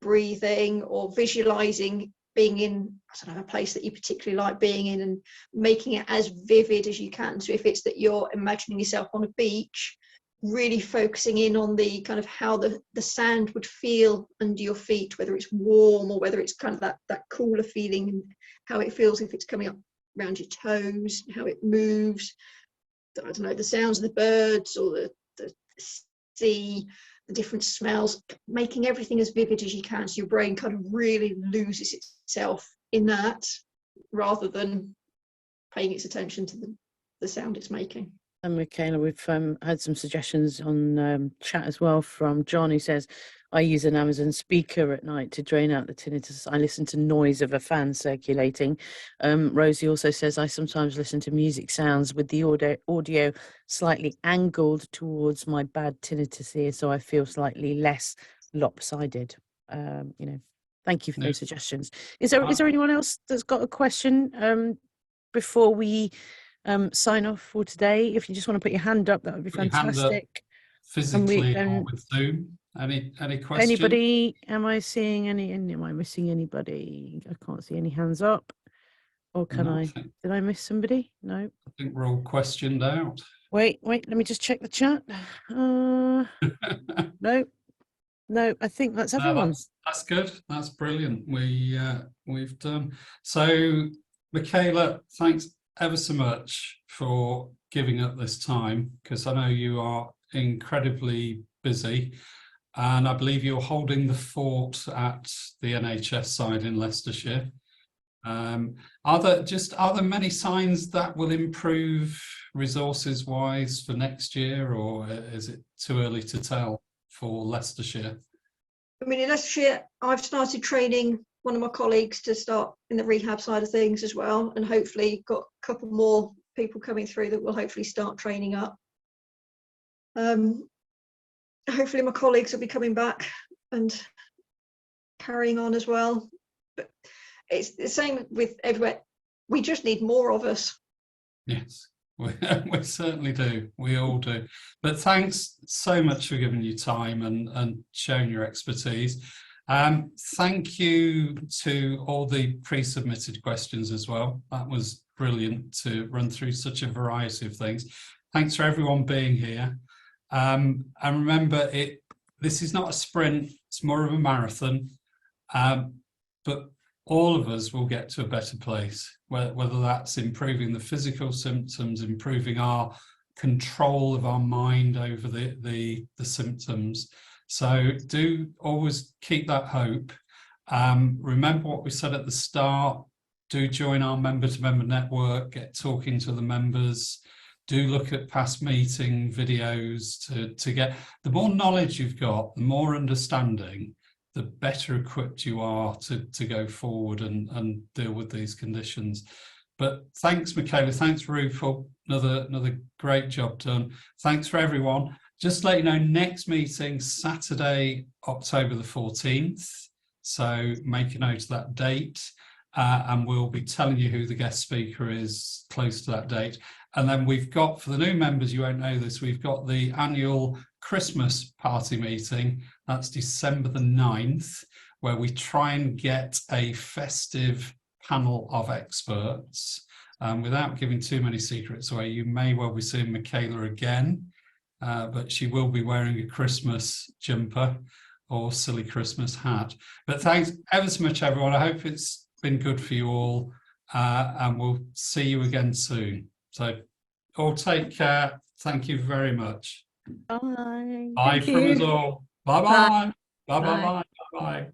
breathing, or visualizing being in, I don't know, a place that you particularly like being in, and making it as vivid as you can. So if it's that you're imagining yourself on a beach, really focusing in on the kind of how the sand would feel under your feet, whether it's warm or whether it's kind of that cooler feeling, and how it feels if it's coming up around your toes, how it moves. I don't know, the sounds of the birds or the sea, the different smells, making everything as vivid as you can, so your brain kind of really loses itself in that, rather than paying its attention to the sound it's making. And Michaela, we've had some suggestions on chat as well from John, who says, I use an Amazon speaker at night to drain out the tinnitus. I listen to noise of a fan circulating. Rosie also says, I sometimes listen to music sounds with the audio slightly angled towards my bad tinnitus ear, so I feel slightly less lopsided. Thank you for those suggestions. Is there anyone else that's got a question before we sign off for today? If you just want to put your hand up, that would be fantastic. Physically or with Zoom. Any questions? Anybody? Am I seeing any? Am I missing anybody? I can't see any hands up. Or can I? Did I miss somebody? No. I think we're all questioned out. Wait. Let me just check the chat. No. I think that's everyone. That's good. That's brilliant. We've done. So, Michaela, thanks ever so much for giving up this time, because I know you are incredibly busy, and I believe you're holding the fort at the NHS side in Leicestershire. Are there many signs that will improve resources wise for next year, or is it too early to tell for Leicestershire? I mean, in Leicestershire, I've started training one of my colleagues to start in the rehab side of things as well, and hopefully got a couple more people coming through that will hopefully start training up. Hopefully my colleagues will be coming back and carrying on as well. But it's the same with everywhere. We just need more of us. Yes, we certainly do. We all do. But thanks so much for giving your time and sharing your expertise. Thank you to all the pre-submitted questions as well. That was brilliant to run through such a variety of things. Thanks for everyone being here. And remember, this is not a sprint, it's more of a marathon. But all of us will get to a better place, whether that's improving the physical symptoms, improving our control of our mind over the symptoms. So do always keep that hope. Remember what we said at the start. Do join our member-to-member network, get talking to the members. Do look at past meeting videos to get, the more knowledge you've got, the more understanding, the better equipped you are to go forward and deal with these conditions. But thanks, Michaela. Thanks, Rupal. Another great job done. Thanks for everyone. Just to let you know, next meeting, Saturday, October the 14th. So make a note of that date. And we'll be telling you who the guest speaker is close to that date. And then we've got, for the new members, you won't know this, we've got the annual Christmas party meeting. That's December the 9th, where we try and get a festive panel of experts. Without giving too many secrets away, you may well be seeing Michaela again, but she will be wearing a Christmas jumper or silly Christmas hat. But thanks ever so much, everyone. I hope it's been good for you all, and we'll see you again soon. So all take care. Thank you very much. Bye. Bye Thank from us you. all. Bye-bye. Bye-bye. Bye. Bye-bye.